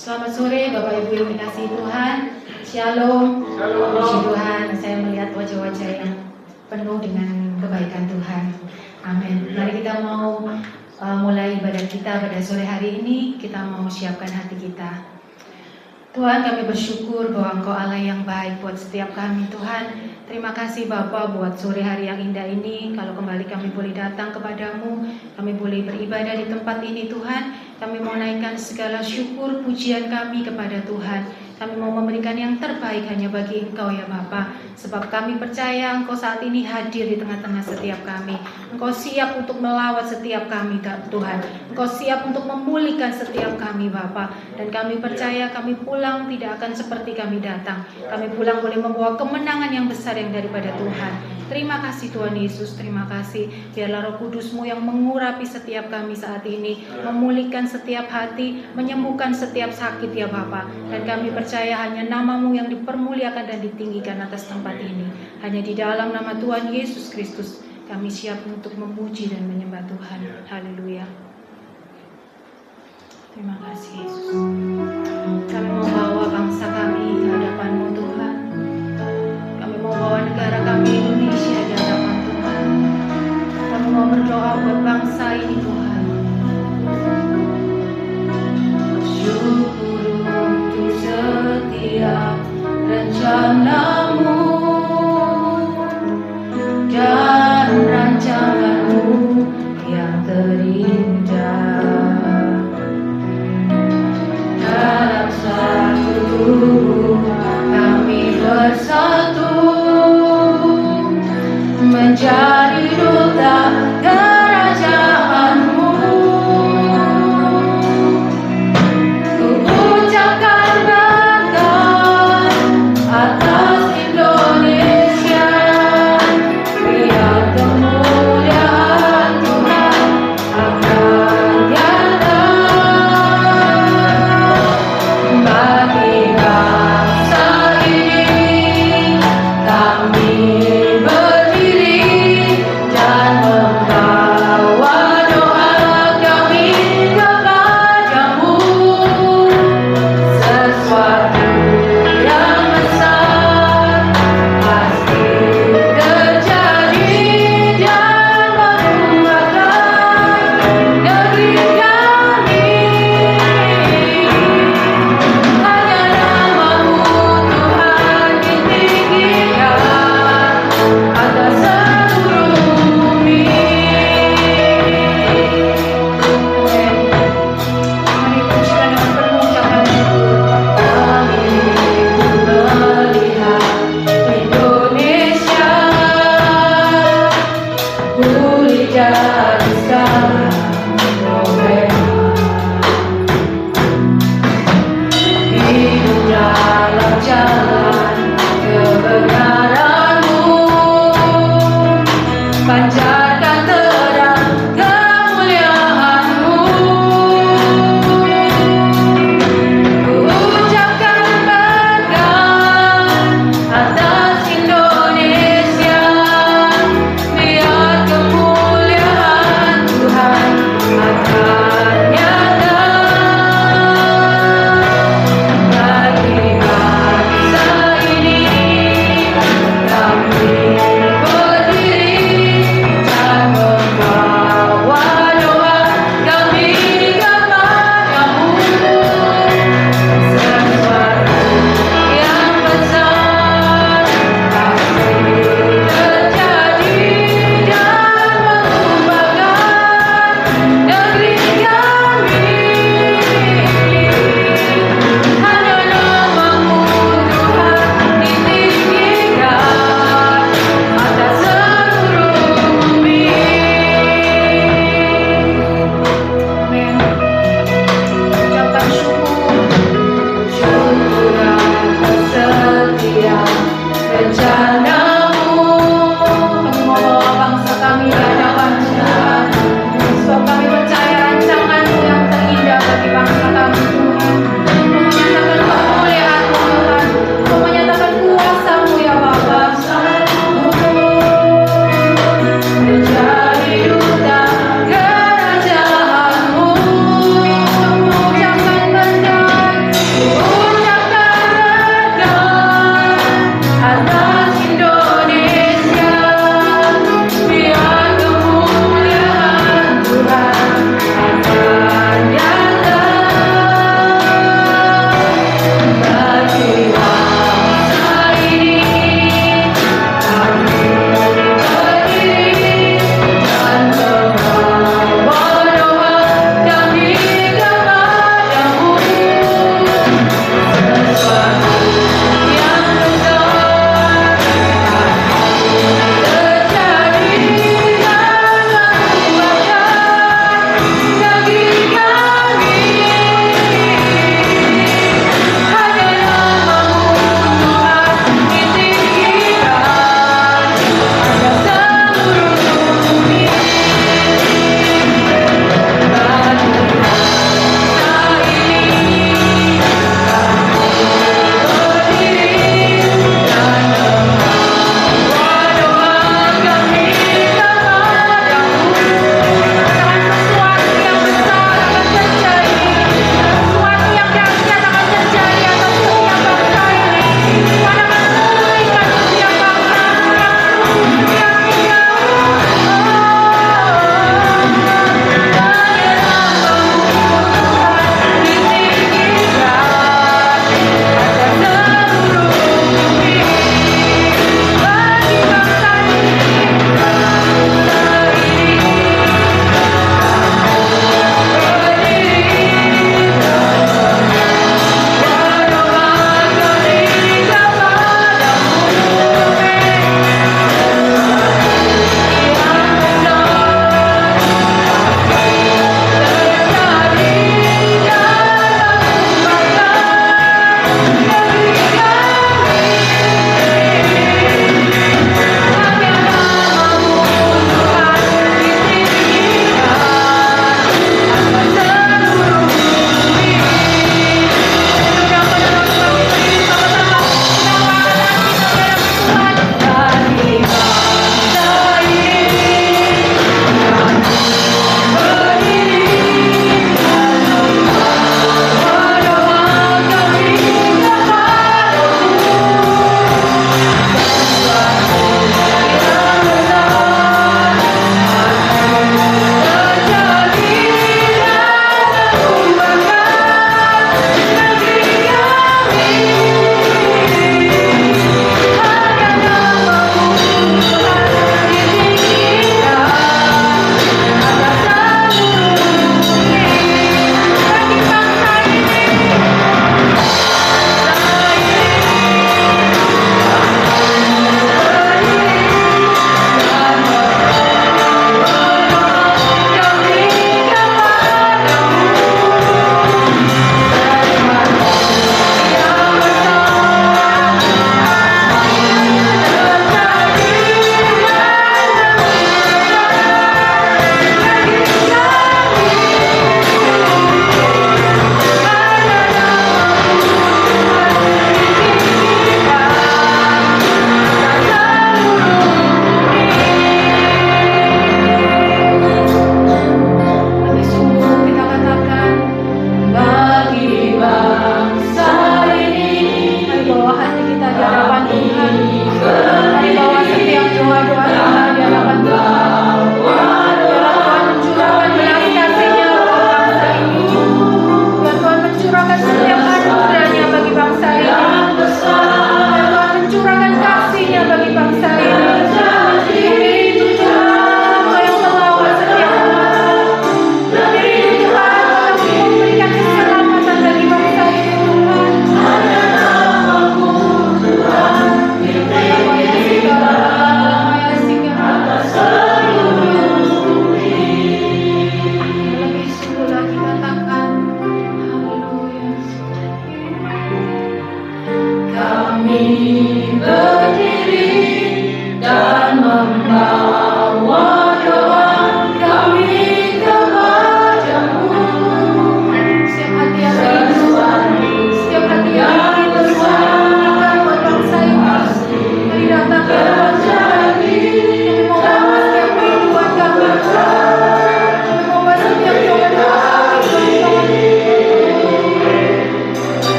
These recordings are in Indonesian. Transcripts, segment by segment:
Selamat sore Bapak Ibu yang dikasihi Tuhan. Shalom. Puji Tuhan, saya melihat wajah-wajah yang penuh dengan kebaikan Tuhan. Amin. Mari kita mau mulai ibadah kita pada sore hari ini. Kita mau siapkan hati kita. Tuhan, kami bersyukur bahwa Engkau Allah yang baik buat setiap kami, Tuhan. Terima kasih Bapa buat sore hari yang indah ini. Kalau kembali kami boleh datang kepadamu, kami boleh beribadah di tempat ini, Tuhan. Kami mau naikkan segala syukur pujian kami kepada Tuhan. Kami mau memberikan yang terbaik hanya bagi Engkau ya Bapa. Sebab kami percaya Engkau saat ini hadir di tengah-tengah setiap kami. Engkau siap untuk melawat setiap kami Tuhan. Engkau siap untuk memulihkan setiap kami Bapa. Dan kami percaya kami pulang tidak akan seperti kami datang. Kami pulang boleh membawa kemenangan yang besar yang daripada Tuhan. Terima kasih Tuhan Yesus, terima kasih. Biarlah Roh Kudus-Mu yang mengurapi setiap kami saat ini, memulihkan setiap hati, menyembuhkan setiap sakit ya Bapa. Dan kami percaya hanya nama-Mu yang dipermuliakan dan ditinggikan atas tempat ini. Hanya di dalam nama Tuhan Yesus Kristus kami siap untuk memuji dan menyembah Tuhan. Haleluya. Terima kasih Yesus. Kami mau bawa bangsa kami ke hadapan-Mu Tuhan. Kami mau bawa negara kami Indonesia di hadapan Tuhan. Kami mau berdoa buat bangsa ini Tuhan. Bersyukur untuk setiap rencana-Mu dan rancangan-Mu yang terindah. Dalam satu tubuh kami bersatu menjadi duta kerajaan-Mu. Ku ucapkan berkat atas Indonesia. Biar kemuliaan Tuhan akan nyata bagi bangsa ini.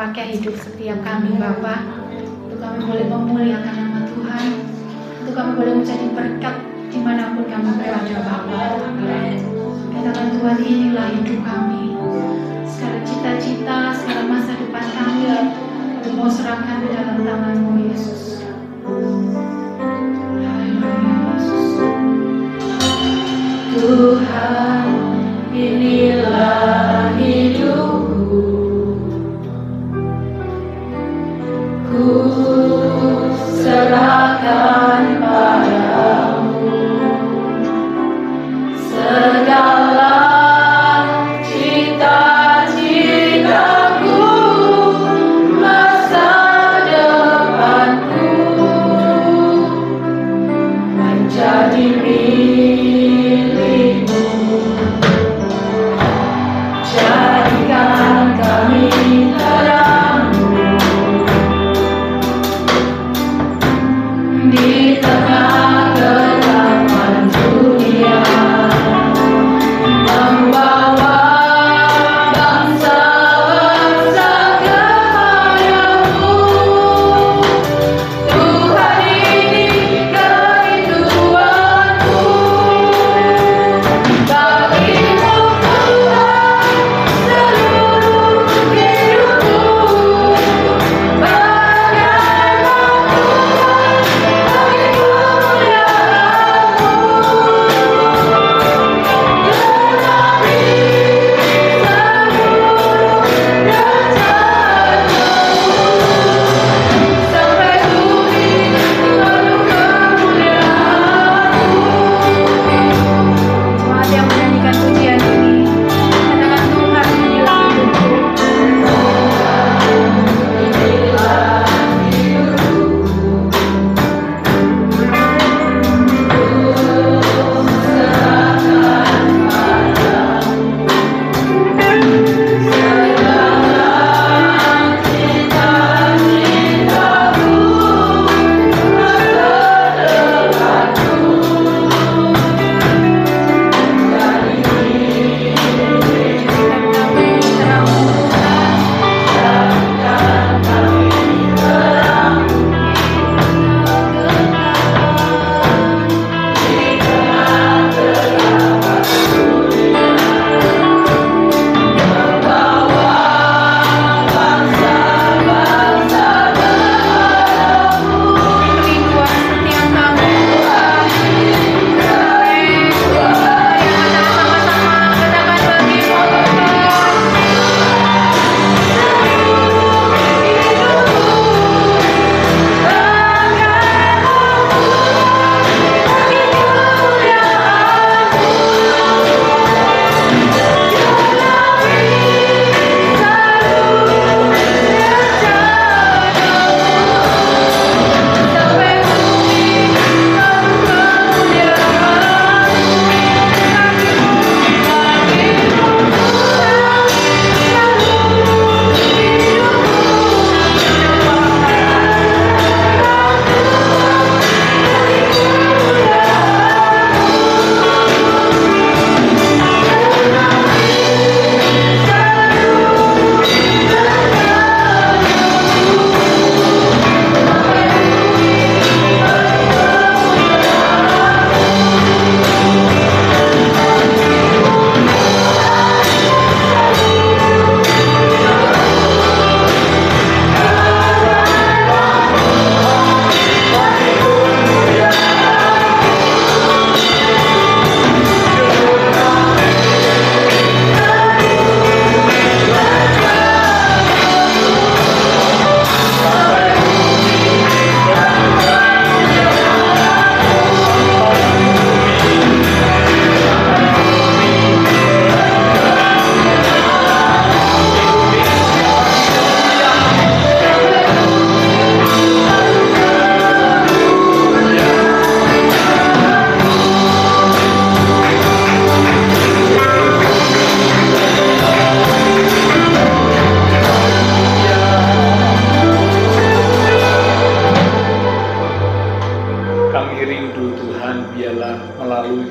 pakai hidup setiap kami Bapa. Untuk kami boleh memuliakan nama Tuhan, untuk kami boleh menjadi berkat dimanapun kami berada Bapa. Katakan Tuhan, inilah hidup kami, segala cita-cita, segala masa depan kami, kami mau serahkan di dalam tangan-Mu Yesus. Haleluya Yesus. Tuhan, inilah hidupku, ku serahkan padamu segala cita-citaku, masa depanku menjadi milikmu. Jadikan kami terang di tengah kegelapan dunia, membawa bangsa-bangsa kepadamu. Tuhan, ini kerinduanku, bagimu Tuhan seluruh hidupku. Jemaat yang menyanyikan pujian ini, katakan Tuhan, inilah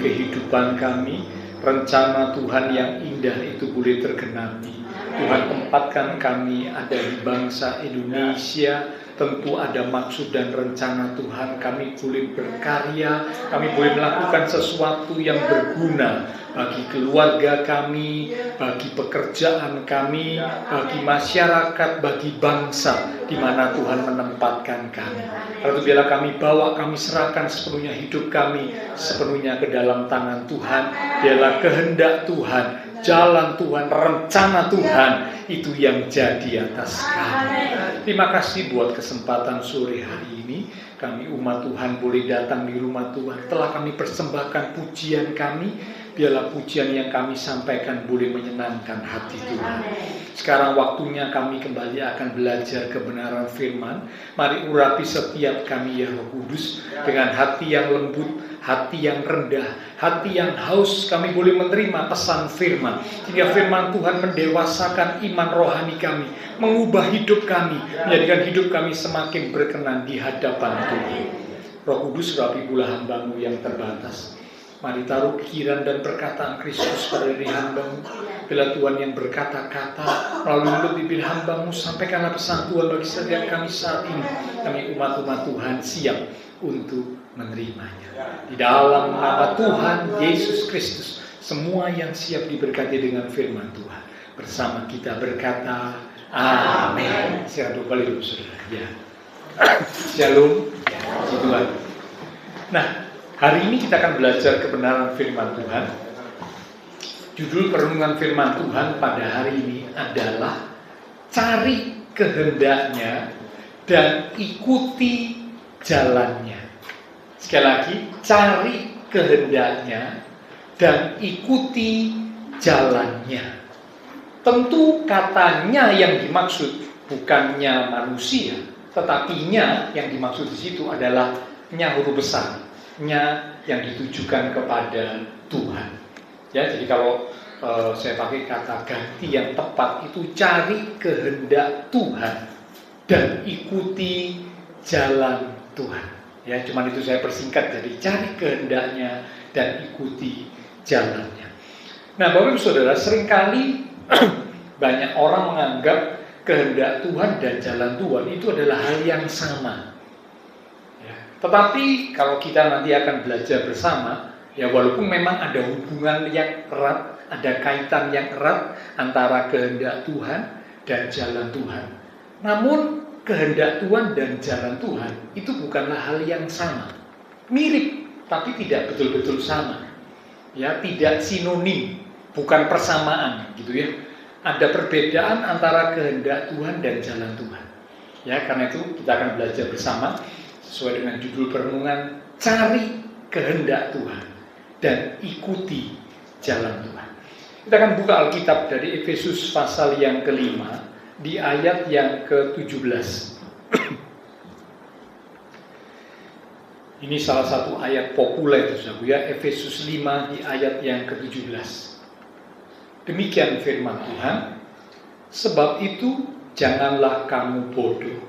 kehidupan kami, rencana Tuhan yang indah itu boleh tergenapi. Tuhan tempatkan kami ada di bangsa Indonesia. Tentu ada maksud dan rencana Tuhan. Kami boleh berkarya, kami boleh melakukan sesuatu yang berguna bagi keluarga kami, bagi pekerjaan kami, bagi masyarakat, bagi bangsa di mana Tuhan menempatkan kami. Lalu biarlah kami bawa, kami serahkan sepenuhnya hidup kami sepenuhnya ke dalam tangan Tuhan. Biarlah kehendak Tuhan, jalan Tuhan, rencana Tuhan itu yang jadi atas kami. Terima kasih buat kesempatan sore hari ini. Kami umat Tuhan boleh datang di rumah Tuhan. Telah kami persembahkan pujian kami. Biarlah pujian yang kami sampaikan boleh menyenangkan hati Tuhan. Sekarang waktunya kami kembali akan belajar kebenaran firman. Mari urapi setiap kami ya Roh Kudus dengan hati yang lembut, hati yang rendah, hati yang haus. Kami boleh menerima pesan firman, sehingga firman Tuhan mendewasakan iman rohani kami, mengubah hidup kami, menjadikan hidup kami semakin berkenan di hadapan Tuhan. Roh Kudus, urapi pula hamba-Mu yang terbatas. Mari taruh pikiran dan perkataan Kristus pada diri hamba-Mu. Bila Tuhan yang berkata-kata melalui mulut bibir hamba-Mu, sampaikanlah pesan Tuhan bagi setiap kami saat ini. Kami umat-umat Tuhan siap untuk menerimanya. Di dalam nama Tuhan Yesus Kristus, semua yang siap diberkati dengan firman Tuhan. Bersama kita berkata, amin. Silakan kembali dulu saudara. Ya. Shalom. Ya, puji Tuhan. Nah, hari ini kita akan belajar kebenaran firman Tuhan. Judul perenungan firman Tuhan pada hari ini adalah cari kehendaknya dan ikuti jalannya. Sekali lagi, cari kehendaknya dan ikuti jalannya. Tentu katanya yang dimaksud bukannya manusia, tetapi-nya yang dimaksud di situ adalah nya huruf besar, nya yang ditujukan kepada Tuhan. Ya, jadi kalau saya pakai kata ganti yang tepat itu cari kehendak Tuhan dan ikuti jalan Tuhan. Ya, cuman itu saya persingkat jadi cari kehendaknya dan ikuti jalannya. Nah, Bapak Ibu Saudara, seringkali banyak orang menganggap kehendak Tuhan dan jalan Tuhan itu adalah hal yang sama. Ya, tetapi kalau kita nanti akan belajar bersama, ya walaupun memang ada hubungan yang erat, ada kaitan yang erat antara kehendak Tuhan dan jalan Tuhan. Namun kehendak Tuhan dan jalan Tuhan itu bukanlah hal yang sama. Mirip, tapi tidak betul-betul sama. Ya, tidak sinonim, bukan persamaan, gitu ya. Ada perbedaan antara kehendak Tuhan dan jalan Tuhan. Ya, karena itu kita akan belajar bersama sesuai dengan judul perenungan, cari kehendak Tuhan dan ikuti jalan Tuhan. Kita akan buka Alkitab dari Efesus pasal yang kelima di ayat yang ke-17. Ini salah satu ayat populer itu ya, Efesus 5 di ayat yang ke-17. Demikian firman Tuhan, sebab itu janganlah kamu bodoh,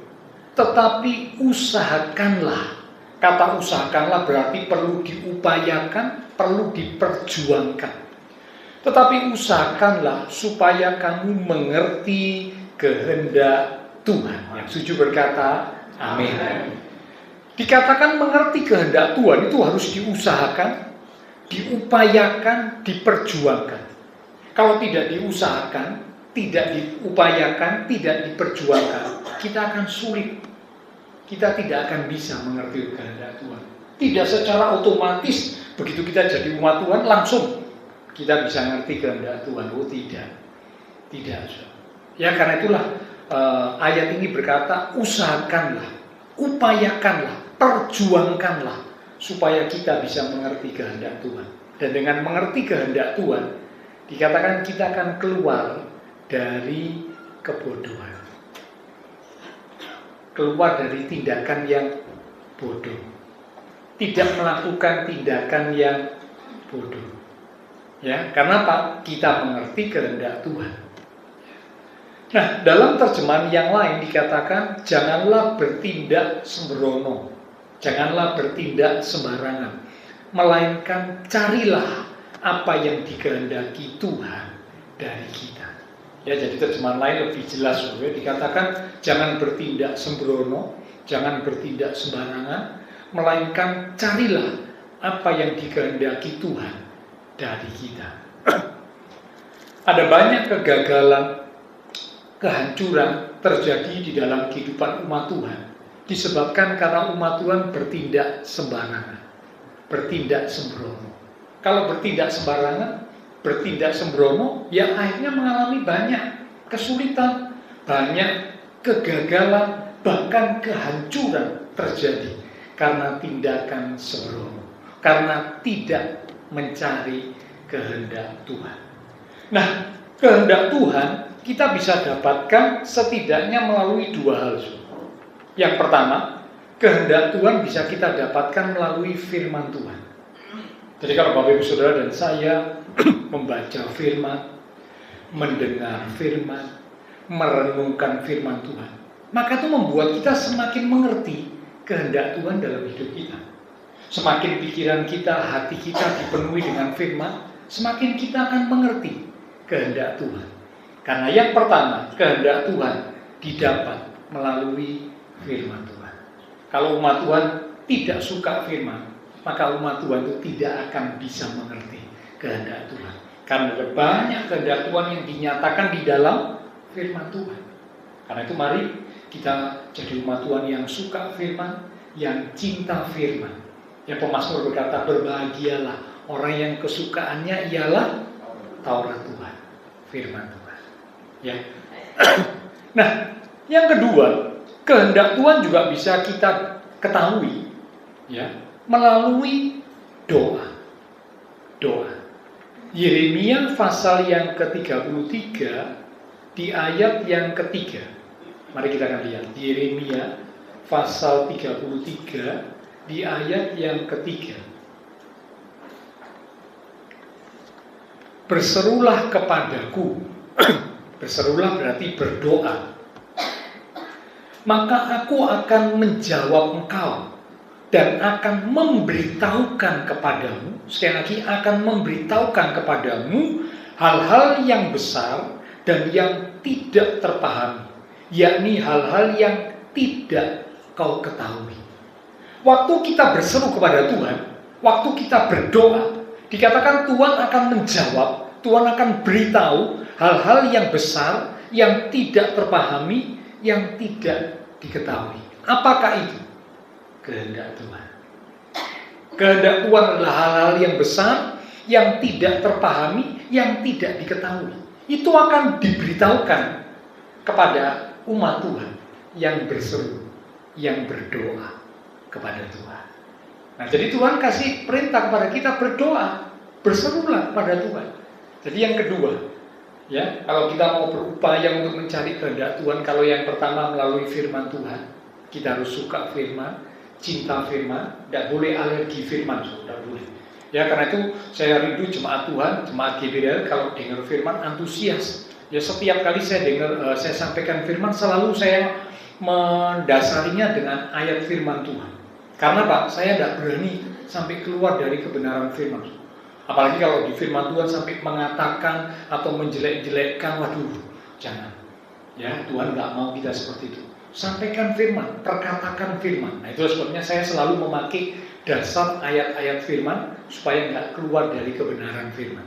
tetapi usahakanlah. Kata usahakanlah berarti perlu diupayakan, perlu diperjuangkan. Tetapi usahakanlah supaya kamu mengerti kehendak Tuhan. Yang setuju berkata, amin. Dikatakan mengerti kehendak Tuhan itu harus diusahakan, diupayakan, diperjuangkan. Kalau tidak diusahakan, tidak diupayakan, tidak diperjuangkan, kita akan sulit. Kita tidak akan bisa mengerti kehendak Tuhan. Tidak secara otomatis begitu kita jadi umat Tuhan langsung kita bisa ngerti kehendak Tuhan. Oh tidak, tidak. Ya karena itulah ayat ini berkata usahakanlah, upayakanlah, perjuangkanlah supaya kita bisa mengerti kehendak Tuhan. Dan dengan mengerti kehendak Tuhan, dikatakan kita akan keluar dari kebodohan. Keluar dari tindakan yang bodoh. Tidak melakukan tindakan yang bodoh. Ya, karena apa? Kita mengerti kehendak Tuhan. Nah, dalam terjemahan yang lain dikatakan janganlah bertindak sembrono. Janganlah bertindak sembarangan. Melainkan carilah apa yang dikehendaki Tuhan dari kita. Ya, jadi terjemahan lain lebih jelas, ya. Dikatakan jangan bertindak sembrono, jangan bertindak sembarangan, melainkan carilah apa yang dikehendaki Tuhan dari kita. Ada banyak kegagalan, kehancuran terjadi di dalam kehidupan umat Tuhan disebabkan karena umat Tuhan bertindak sembarangan, bertindak sembrono. Kalau bertindak sembarangan, bertindak sembrono, ya akhirnya mengalami banyak kesulitan, banyak kegagalan, bahkan kehancuran terjadi karena tindakan sembrono, karena tidak mencari kehendak Tuhan. Nah, kehendak Tuhan kita bisa dapatkan setidaknya melalui dua hal. Yang pertama, kehendak Tuhan bisa kita dapatkan melalui firman Tuhan. Jadi kalau Bapak Ibu Saudara dan saya membaca firman, mendengar firman, merenungkan firman Tuhan, maka itu membuat kita semakin mengerti kehendak Tuhan dalam hidup kita. Semakin pikiran kita, hati kita dipenuhi dengan firman, semakin kita akan mengerti kehendak Tuhan. Karena yang pertama, kehendak Tuhan didapat melalui firman Tuhan. Kalau umat Tuhan tidak suka firman, maka umat Tuhan itu tidak akan bisa mengerti kehendak Tuhan. Karena ada banyak kehendak Tuhan yang dinyatakan di dalam firman Tuhan. Karena itu mari kita jadi umat Tuhan yang suka firman, yang cinta firman. Yang pemazmur berkata, berbahagialah orang yang kesukaannya ialah Taurat Tuhan, firman Tuhan. Ya. Nah, yang kedua, kehendak Tuhan juga bisa kita ketahui, ya, melalui doa. Doa. Yeremia pasal yang ke-33 di ayat yang ketiga. Mari kita akan lihat Yeremia pasal 33 di ayat yang ketiga. Berserulah kepadaku. Berserulah berarti berdoa. Maka aku akan menjawab engkau dan akan memberitahukan kepadamu, sekali lagi akan memberitahukan kepadamu hal-hal yang besar dan yang tidak terpahami, yakni hal-hal yang tidak kau ketahui. Waktu kita berseru kepada Tuhan, waktu kita berdoa, dikatakan Tuhan akan menjawab, Tuhan akan beritahu hal-hal yang besar, yang tidak terpahami, yang tidak diketahui. Apakah itu? Kehendak Tuhan. Kehendak Tuhan adalah hal-hal yang besar, yang tidak terpahami, yang tidak diketahui. Itu akan diberitahukan kepada umat Tuhan yang berseru, yang berdoa kepada Tuhan. Nah, jadi Tuhan kasih perintah kepada kita berdoa, berserulah kepada Tuhan. Jadi yang kedua, ya, kalau kita mau berupaya untuk mencari kehendak Tuhan, kalau yang pertama melalui firman Tuhan, kita harus suka firman, cinta firman, tidak boleh alergi firman, tidak boleh. Ya, karena itu saya rindu jemaat Tuhan, jemaat GBRL kalau dengar firman antusias. Ya, setiap kali saya dengar, saya sampaikan firman, selalu saya mendasarinya dengan ayat firman Tuhan. Karena Pak, saya tidak berani sampai keluar dari kebenaran firman. Apalagi kalau di firman Tuhan sampai mengatakan atau menjelek-jelekkan, waduh, jangan. Ya, Tuhan nggak mau kita seperti itu. Sampaikan firman, perkatakan firman. Nah, itu sebabnya saya selalu memakai dasar ayat-ayat firman supaya nggak keluar dari kebenaran firman.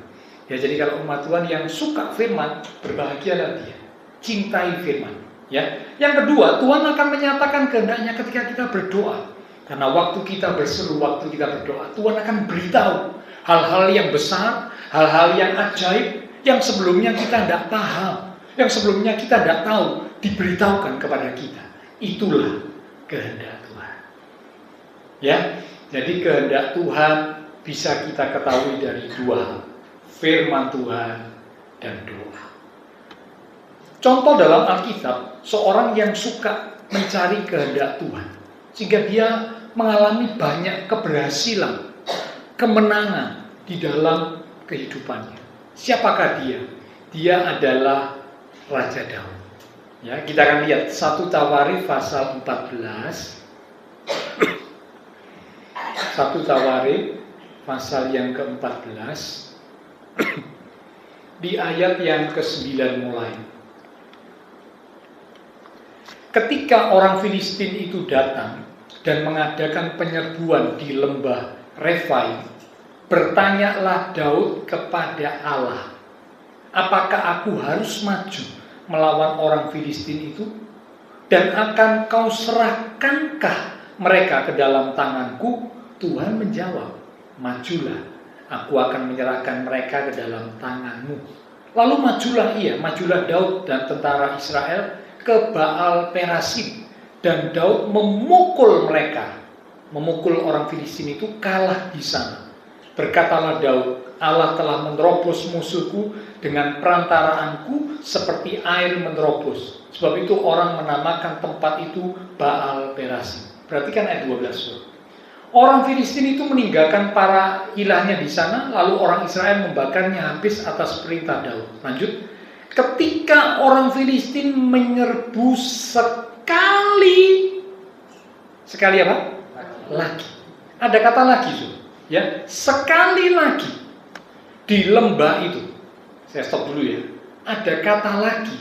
Ya, jadi kalau umat Tuhan yang suka firman, berbahagialah dia, cintai firman. Ya, yang kedua, Tuhan akan menyatakan kehendaknya ketika kita berdoa. Karena waktu kita berseru, waktu kita berdoa, Tuhan akan beritahu hal-hal yang besar, hal-hal yang ajaib, yang sebelumnya kita tidak paham, yang sebelumnya kita tidak tahu, diberitahukan kepada kita. Itulah kehendak Tuhan. Ya, jadi kehendak Tuhan bisa kita ketahui dari dua hal, firman Tuhan dan doa. Contoh dalam Alkitab, seorang yang suka mencari kehendak Tuhan, sehingga dia mengalami banyak keberhasilan, kemenangan di dalam kehidupannya. Siapakah dia? Dia adalah Raja Daud. Ya, kita akan lihat 1 Tawarikh pasal 14. 1 Tawarikh pasal yang ke-14 di ayat yang ke-9 mulai. Ketika orang Filistin itu datang dan mengadakan penyerbuan di lembah Refaim, bertanyalah Daud kepada Allah, apakah aku harus maju melawan orang Filistin itu? Dan akan kau serahkankah mereka ke dalam tanganku? Tuhan menjawab, majulah, aku akan menyerahkan mereka ke dalam tanganmu. Lalu majulah Daud dan tentara Israel ke Baal Perasim, dan Daud memukul mereka, memukul orang Filistin itu, kalah di sana. Berkatalah Daud, Allah telah menerobos musuhku dengan perantaraanku seperti air menerobos. Sebab itu orang menamakan tempat itu Baal Perasim. Perhatikan ayat 12. Orang Filistin itu meninggalkan para ilahnya di sana, lalu orang Israel membakarnya habis atas perintah Daud. Lanjut. Ketika orang Filistin menyerbu sekali apa? Lagi. Ada kata lagi, ya. Sekali lagi di lembah itu. Saya stop dulu ya. Ada kata lagi.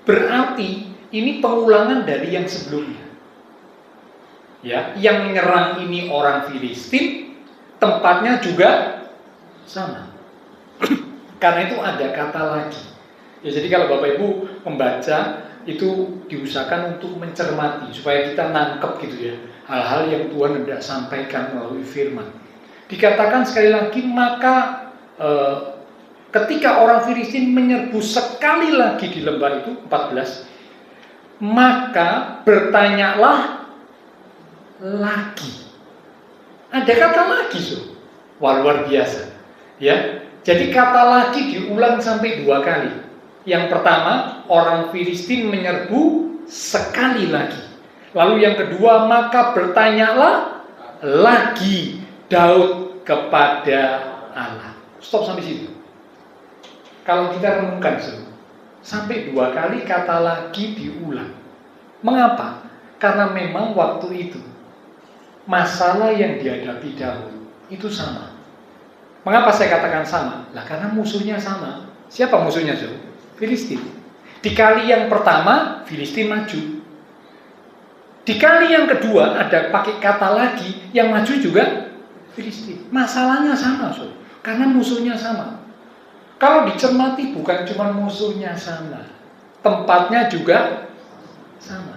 Berarti ini pengulangan dari yang sebelumnya. Ya, yang menyerang ini orang Filistin, tempatnya juga sama. Karena itu ada kata lagi. Ya, jadi kalau Bapak Ibu membaca itu diusahakan untuk mencermati supaya kita nangkep gitu ya, hal-hal yang Tuhan hendak sampaikan melalui firman. Dikatakan sekali lagi, maka ketika orang Filistin menyerbu sekali lagi di lembah itu, 14, maka bertanyalah lagi. Ada kata lagi, wah, luar biasa. Ya, jadi kata lagi diulang sampai 2 kali. Yang pertama, orang Filistin menyerbu sekali lagi. Lalu yang kedua, maka bertanyalah lagi Daud kepada Allah. Stop sampai situ. Kalau kita renungkan sampai 2 kali kata lagi diulang. Mengapa? Karena memang waktu itu masalah yang dihadapi Daud itu sama. Mengapa saya katakan sama? Lah karena musuhnya sama. Siapa musuhnya, Filistin. Di kali yang pertama Filistin maju. Di kali yang kedua ada pakai kata lagi, yang maju juga Filistin. Masalahnya sama, karena musuhnya sama. Kalau dicermati bukan cuma musuhnya sama, tempatnya juga sama.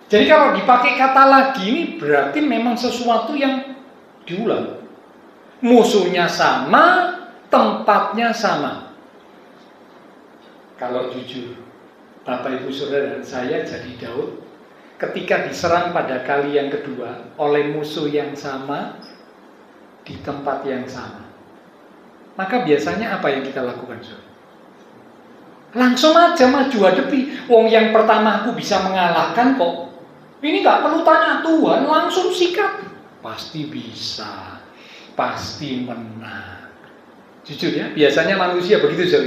Jadi kalau dipakai kata lagi ini berarti memang sesuatu yang diulang. Musuhnya sama, tempatnya sama. Kalau jujur, Bapak Ibu Saudara dan saya jadi Daud, ketika diserang pada kali yang kedua oleh musuh yang sama di tempat yang sama, maka biasanya apa yang kita lakukan, langsung aja maju hadapi. Wong yang pertama aku bisa mengalahkan kok. Ini gak perlu tanya Tuhan, langsung sikat. Pasti bisa, pasti menang. Jujur ya, biasanya manusia begitu, ya.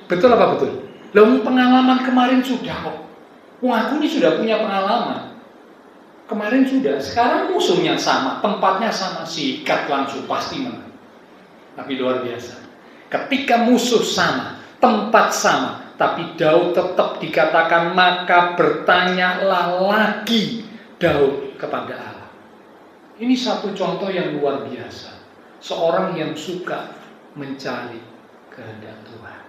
Betul apa betul? Loh, pengalaman kemarin sudah kok. Wah, aku ini sudah punya pengalaman. Kemarin sudah, sekarang musuhnya sama, tempatnya sama, sikat langsung, pasti menang. Tapi luar biasa. Ketika musuh sama, tempat sama, tapi Daud tetap dikatakan, maka bertanyalah lagi Daud kepada Allah. Ini satu contoh yang luar biasa. Seorang yang suka mencari kehendak Tuhan.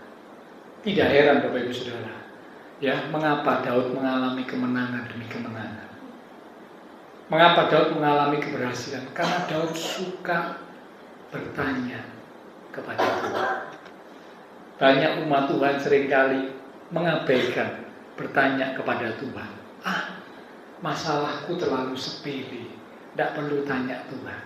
Tidak heran Bapak Ibu Saudara, ya, mengapa Daud mengalami kemenangan demi kemenangan. Mengapa Daud mengalami keberhasilan? Karena Daud suka bertanya kepada Tuhan. Banyak umat Tuhan seringkali mengabaikan bertanya kepada Tuhan. Masalahku terlalu sepele, tidak perlu tanya Tuhan.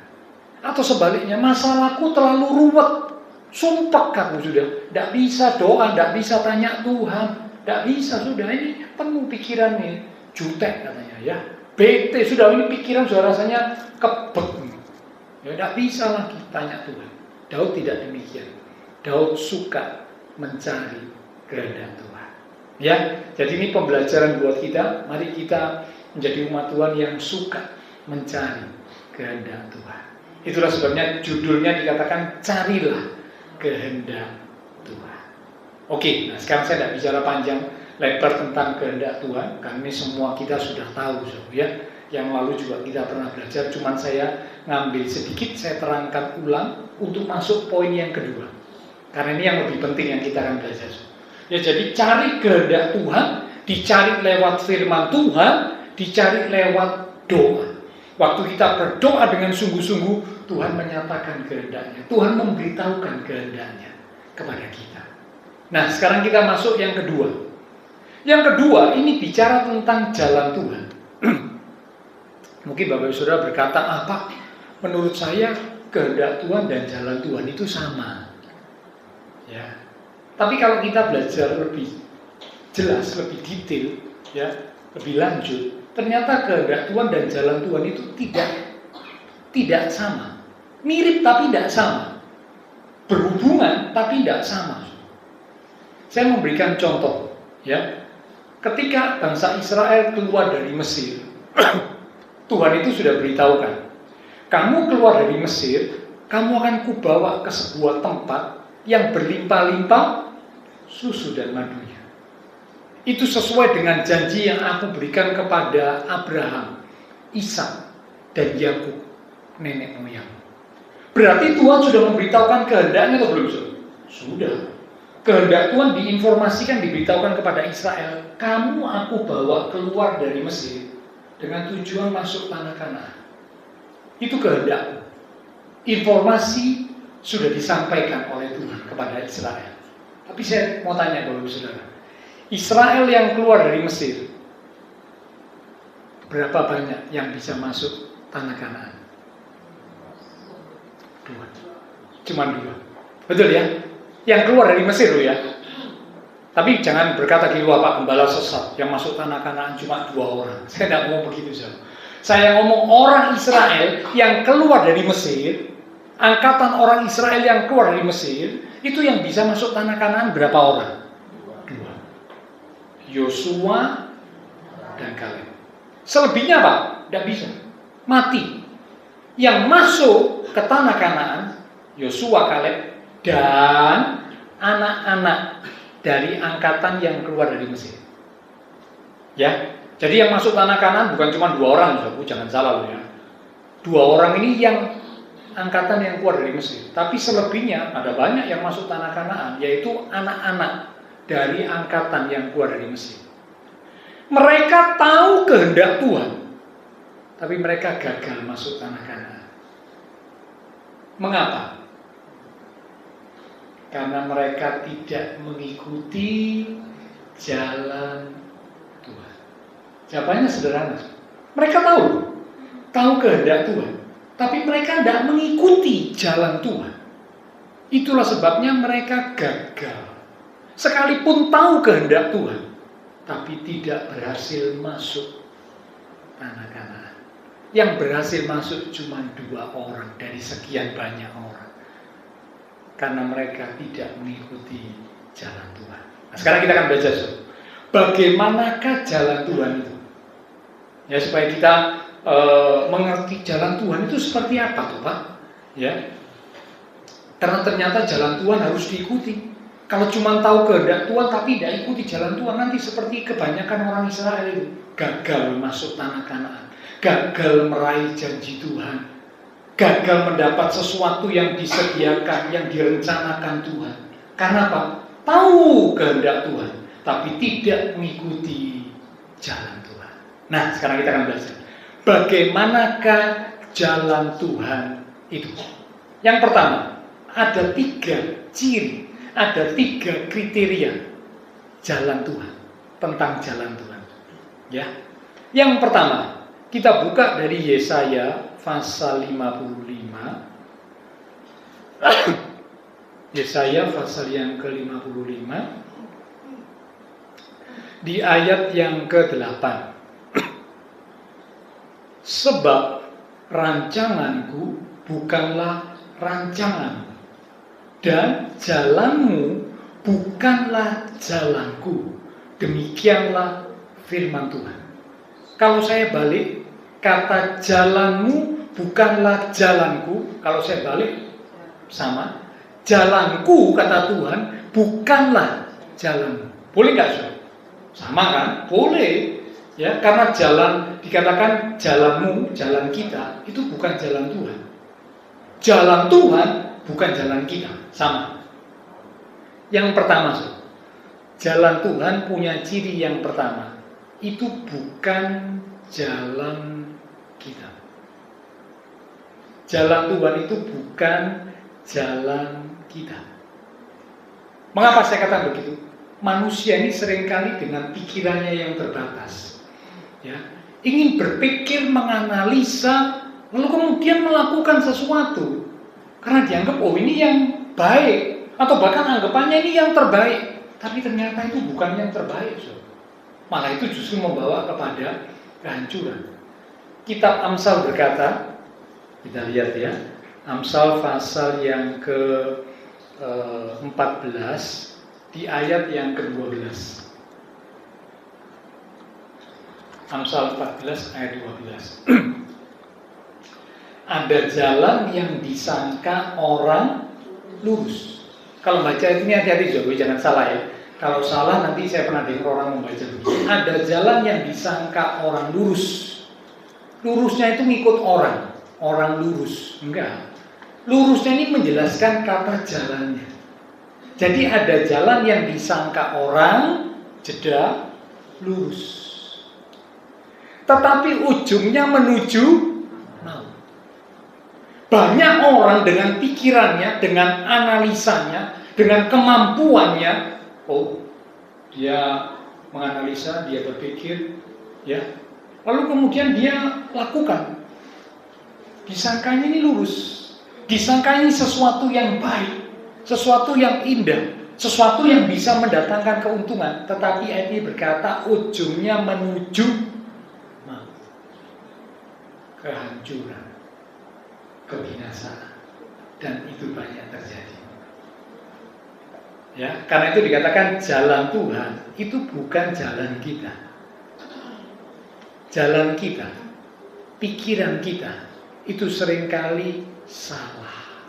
Atau sebaliknya, masalahku terlalu ruwet, sumpah aku sudah, tidak bisa doa, tidak bisa tanya Tuhan, tidak bisa, sudah ini penuh pikirannya, jutek katanya ya, bete sudah, ini pikiran sudah rasanya kebet, ya tidak bisa lagi tanya Tuhan. Daud tidak demikian. Daud suka mencari kehendak Tuhan. Ya, jadi ini pembelajaran buat kita. Mari kita menjadi umat Tuhan yang suka mencari kehendak Tuhan. Itulah sebabnya judulnya dikatakan carilah kehendak Tuhan. Oke, nah sekarang saya tidak bicara panjang lebar tentang kehendak Tuhan, karena ini semua kita sudah tahu, ya. Yang lalu juga kita pernah belajar, cuman saya ngambil sedikit, saya terangkan ulang untuk masuk poin yang kedua. Karena ini yang lebih penting yang kita akan belajar. Ya, jadi cari kehendak Tuhan, dicari lewat firman Tuhan, dicari lewat doa. Waktu kita berdoa dengan sungguh-sungguh, Tuhan menyatakan kehendaknya, Tuhan memberitahukan kehendaknya kepada kita. Nah, sekarang kita masuk yang kedua. Yang kedua, ini bicara tentang jalan Tuhan. Mungkin Bapak Ibu Saudara berkata, apa? Menurut saya kehendak Tuhan dan jalan Tuhan itu sama. Ya. Tapi kalau kita belajar lebih jelas, lebih detail, ya, lebih lanjut, ternyata kehendak Tuhan dan jalan Tuhan itu tidak sama. Mirip tapi tidak sama. Berhubungan tapi tidak sama. Saya memberikan contoh, ya. Ketika bangsa Israel keluar dari Mesir, Tuhan itu sudah beritahukan, kamu keluar dari Mesir, kamu akan kubawa ke sebuah tempat yang berlimpah-limpah susu dan madunya. Itu sesuai dengan janji yang aku berikan kepada Abraham, Ishak, dan Yakub, nenek moyang. Berarti Tuhan sudah memberitahukan kehendaknya atau belum? Sudah. Kehendak Tuhan diinformasikan, diberitahukan kepada Israel, kamu aku bawa keluar dari Mesir dengan tujuan masuk tanah Kanaan. Itu kehendakku. Informasi sudah disampaikan oleh Tuhan kepada Israel. Tapi saya mau tanya Bapak Ibu Saudara, Israel yang keluar dari Mesir, berapa banyak yang bisa masuk tanah Kanaan? 2. Cuma 2. Betul ya? Yang keluar dari Mesir loh ya. Tapi jangan berkata gini, wah Pak Gembala sesat, yang masuk tanah Kanaan cuma 2 orang. Saya tidak ngomong begitu, saya ngomong orang Israel yang keluar dari Mesir, angkatan orang Israel yang keluar dari Mesir, itu yang bisa masuk tanah Kanaan berapa orang? 2. Yosua dan Kaleb. Selebihnya Pak, tidak bisa. Mati. Yang masuk ke tanah Kanaan, Yosua, Kaleb, dan anak-anak dari angkatan yang keluar dari Mesir. Ya, jadi yang masuk tanah Kanaan bukan cuma 2 orang, jangan salah loh ya. 2 orang ini yang angkatan yang keluar dari Mesir. Tapi selebihnya ada banyak yang masuk tanah Kanaan, yaitu anak-anak dari angkatan yang keluar dari Mesir. Mereka tahu kehendak Tuhan, tapi mereka gagal masuk tanah Kanaan. Mengapa? Karena mereka tidak mengikuti jalan Tuhan. Jawabannya sederhana. Mereka tahu kehendak Tuhan, tapi mereka tidak mengikuti jalan Tuhan. Itulah sebabnya mereka gagal. Sekalipun tahu kehendak Tuhan, tapi tidak berhasil masuk tanah Kanaan. Yang berhasil masuk cuma 2 orang dari sekian banyak orang. Karena mereka tidak mengikuti jalan Tuhan. Nah, sekarang kita akan belajar bagaimanakah jalan Tuhan itu. Ya, supaya kita mengerti jalan Tuhan itu seperti apa tuh Pak? Ya. Karena ternyata jalan Tuhan harus diikuti. Kalau cuma tahu kehendak Tuhan tapi tidak ikuti jalan Tuhan, nanti seperti kebanyakan orang Israel itu, gagal masuk tanah Kanaan, gagal meraih janji Tuhan, gagal mendapat sesuatu yang disediakan, yang direncanakan Tuhan. Karena apa? Tahu kehendak Tuhan, tapi tidak mengikuti jalan Tuhan. Nah, sekarang kita akan belajar bagaimanakah jalan Tuhan itu. Yang pertama, ada 3 ciri, ada 3 kriteria jalan Tuhan, tentang jalan Tuhan. Ya. Yang pertama, kita buka dari Yesaya pasal 55. Yesaya pasal yang ke-55 di ayat yang ke-8. Sebab rancanganku bukanlah rancanganmu, dan jalanmu bukanlah jalanku. Demikianlah firman Tuhan. Kalau saya balik, kata jalanmu bukanlah jalanku. Kalau saya balik, sama. Jalanku, kata Tuhan, bukanlah jalanmu. Boleh nggak, saudara? Sama kan? Boleh. Ya, karena jalan dikatakan jalanmu, jalan kita itu bukan jalan Tuhan. Jalan Tuhan bukan jalan kita. Sama. Yang pertama, saudara, jalan Tuhan punya ciri yang pertama. Itu bukan jalan kita. Jalan Tuhan itu bukan jalan kita. Mengapa saya katakan begitu? Manusia ini seringkali dengan pikirannya yang terbatas, ya, ingin berpikir, menganalisa, lalu kemudian melakukan sesuatu karena dianggap oh ini yang baik, atau bahkan anggapannya ini yang terbaik. Tapi ternyata itu bukan yang terbaik, so. Malah itu justru membawa kepada kehancuran. Kitab Amsal berkata, kita lihat ya, Amsal pasal yang ke-14 di ayat yang ke-12. Amsal 14 ayat 12. Ada jalan yang disangka orang lurus. Kalau baca ini hati-hati juga, jangan salah ya. Kalau salah nanti saya pernah dengar orang membaca begini. Ada jalan yang disangka orang lurus. Lurusnya itu ngikut orang. Orang lurus. Enggak. Lurusnya ini menjelaskan kata jalannya. Jadi ada jalan yang disangka orang, jeda, lurus. Tetapi ujungnya menuju maut. Banyak orang dengan pikirannya, dengan analisanya, dengan kemampuannya, oh, dia menganalisa, dia berpikir, ya, lalu kemudian dia lakukan. Disangkanya ini lurus, disangkanya ini sesuatu yang baik, sesuatu yang indah, sesuatu yang bisa mendatangkan keuntungan. Tetapi ayat ini berkata ujungnya menuju maut, kehancuran, kebinasaan, dan itu banyak terjadi. Ya, karena itu dikatakan jalan Tuhan itu bukan jalan kita. Jalan kita, pikiran kita itu seringkali salah.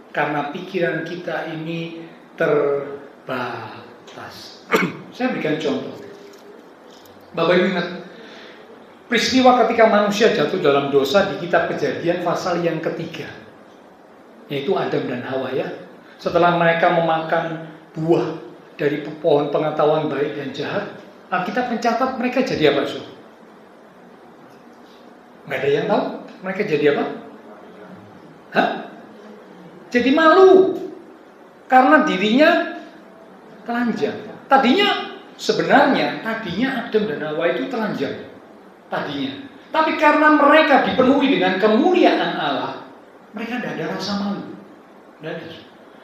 Karena pikiran kita ini terbatas. Saya berikan contoh. Bapak Ibu ingat peristiwa ketika manusia jatuh dalam dosa di kitab Kejadian pasal yang ketiga, yaitu Adam dan Hawa ya. Setelah mereka memakan buah dari pohon pengetahuan baik dan jahat, Alkitab mencatat mereka jadi apa, Saudara? Nggak ada yang tahu mereka jadi apa? Hah? Jadi malu karena dirinya telanjang. Sebenarnya Adam dan Hawa itu telanjang tadinya. Tapi karena mereka dipenuhi dengan kemuliaan Allah, mereka tidak ada rasa malu. Tidak ada.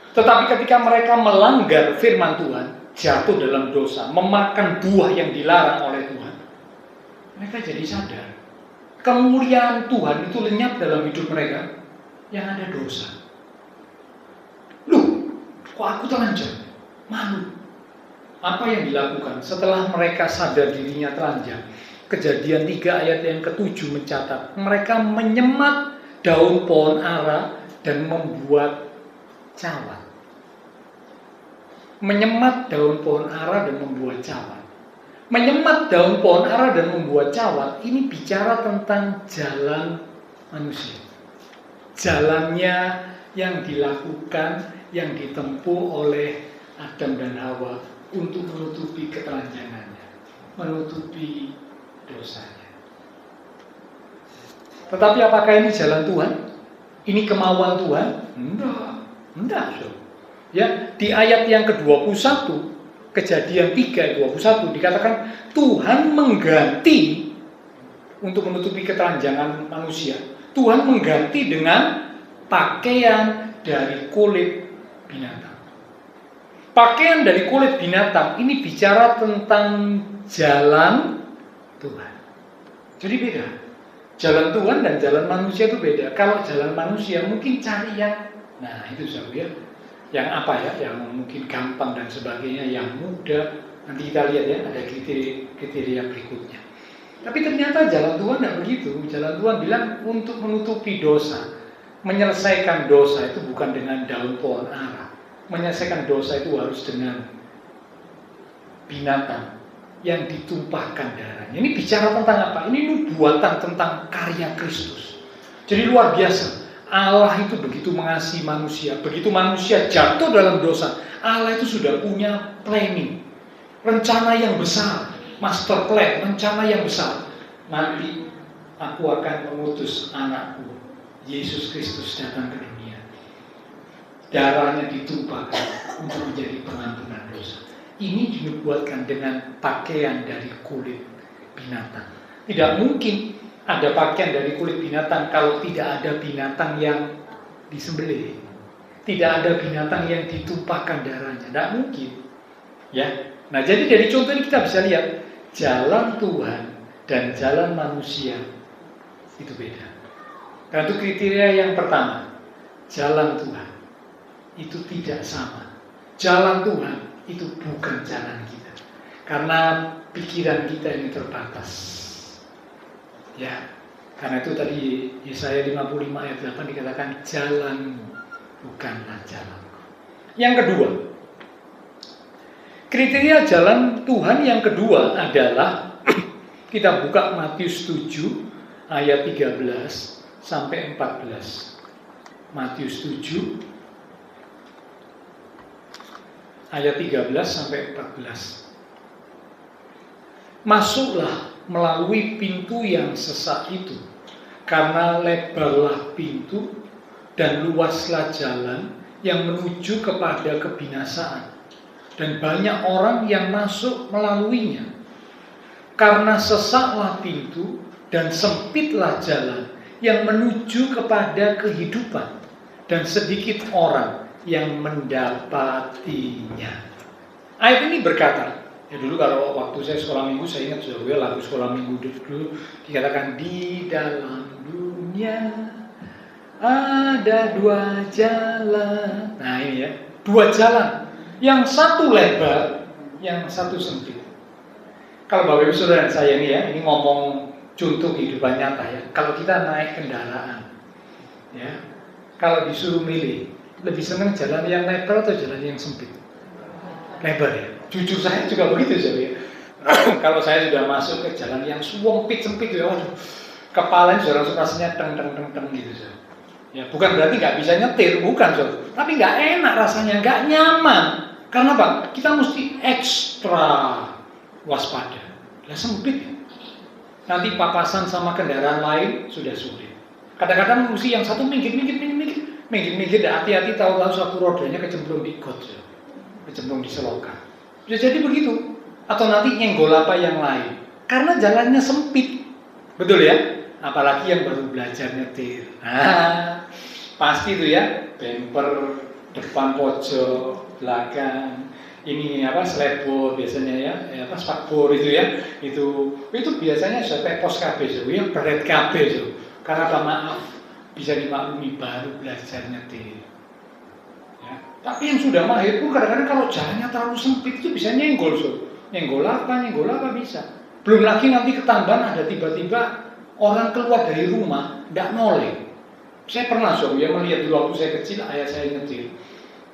Tetapi ketika mereka melanggar firman Tuhan, jatuh dalam dosa, memakan buah yang dilarang oleh Tuhan, mereka jadi sadar kemuliaan Tuhan itu lenyap dalam hidup mereka yang ada dosa. Loh, kok aku telanjang? Malu. Apa yang dilakukan setelah mereka sadar dirinya telanjang? Kejadian 3 ayat yang ke-7 mencatat mereka menyemat daun pohon ara dan membuat cawat. Menyemat daun pohon ara dan membuat cawat. Menyemat daun pohon ara dan membuat cawat ini bicara tentang jalan manusia. Jalannya yang dilakukan, yang ditempuh oleh Adam dan Hawa untuk menutupi ketelanjangannya, menutupi dosanya. Tetapi apakah ini jalan Tuhan? Ini kemauan Tuhan? Enggak. Ya, di ayat yang ke-21, Kejadian 3 ayat 21 dikatakan Tuhan mengganti untuk menutupi ketelanjangan manusia. Tuhan mengganti dengan pakaian dari kulit binatang. Pakaian dari kulit binatang ini bicara tentang jalan Tuhan. Jadi beda. Jalan Tuhan dan jalan manusia itu beda. Kalau jalan manusia mungkin cari yang, nah itu ya, yang apa ya, yang mungkin gampang dan sebagainya, yang mudah. Nanti kita lihat ya, ada kriteria berikutnya. Tapi ternyata jalan Tuhan tidak begitu. Jalan Tuhan bilang untuk menutupi dosa, menyelesaikan dosa itu bukan dengan daun pohon ara, menyelesaikan dosa itu harus dengan binatang yang ditumpahkan darahnya. Ini bicara tentang apa? Ini nubuatan tentang karya Kristus. Jadi luar biasa. Allah itu begitu mengasihi manusia. Begitu manusia jatuh dalam dosa, Allah itu sudah punya planning, rencana yang besar, master plan, rencana yang besar. Nanti aku akan mengutus anakku, Yesus Kristus, datang ke dunia. Darahnya ditumpahkan untuk menjadi pengampunan dosa. Ini dinubuatkan dengan pakaian dari kulit binatang. Tidak mungkin ada pakaian dari kulit binatang kalau tidak ada binatang yang disembelih. Tidak ada binatang yang ditumpahkan darahnya. Tidak mungkin. Ya. Nah, jadi dari contoh ini kita bisa lihat jalan Tuhan dan jalan manusia itu beda. Karena itu kriteria yang pertama, jalan Tuhan itu tidak sama. Jalan Tuhan itu bukan jalan kita. Karena pikiran kita ini terbatas. Ya, karena itu tadi Yesaya 55 ayat 8 dikatakan jalanmu bukanlah jalanku. Yang kedua, kriteria jalan Tuhan yang kedua adalah kita buka Matius 7 ayat 13 sampai 14. Matius 7 ayat 13 sampai 14. Masuklah melalui pintu yang sesak itu, karena lebarlah pintu dan luaslah jalan yang menuju kepada kebinasaan, dan banyak orang yang masuk melaluinya. Karena sesaklah pintu dan sempitlah jalan yang menuju kepada kehidupan, dan sedikit orang yang mendapatinya. Ayat ini berkata, ya dulu kalau waktu saya sekolah minggu, saya ingat sudah lagu sekolah minggu dulu dikatakan di dalam dunia ada dua jalan. Nah ini ya, dua jalan, yang satu lebar, yang satu sempit. Kalau Bapak Ibu Saudara dan saya ini ngomong contoh kehidupan nyata ya. Kalau kita naik kendaraan, ya, kalau disuruh milih, lebih senang jalan yang lebar atau jalan yang sempit? Lebar ya. Jujur saya juga begitu ya. Kalau saya sudah masuk ke jalan yang sempit ya, waduh, kepalanya sudah langsung rasanya teng gitu so. Ya, bukan berarti nggak bisa nyetir, bukan so. Tapi nggak enak rasanya, nggak nyaman. Karena apa? Kita mesti ekstra waspada. Lah sempit ya. Nanti papasan sama kendaraan lain sudah sulit. Kadang-kadang mesti yang satu minggir, hati-hati, tahu-tahu satu rodanya kecemplung di got, so. Kecemplung di selokan. Bisa jadi begitu. Atau nanti nyenggol apa yang lain. Karena jalannya sempit. Betul ya? Apalagi yang baru belajar nyetir. Nah, pasti itu ya. Bumper, depan pojok, belakang. Ini slideboard biasanya ya. Spakbor itu ya. Itu biasanya sudah pos KB. Yang berat KB. Karena apa, maaf, bisa dimaklumi baru belajar nyetir. Tapi yang sudah mahir pun kadang-kadang kalau jalannya terlalu sempit itu bisa nyenggol so. Nyenggol apa bisa. Belum lagi nanti ketambahan ada tiba-tiba orang keluar dari rumah tidak noleh. Saya pernah ya melihat dulu waktu saya kecil, ayah saya nyetir.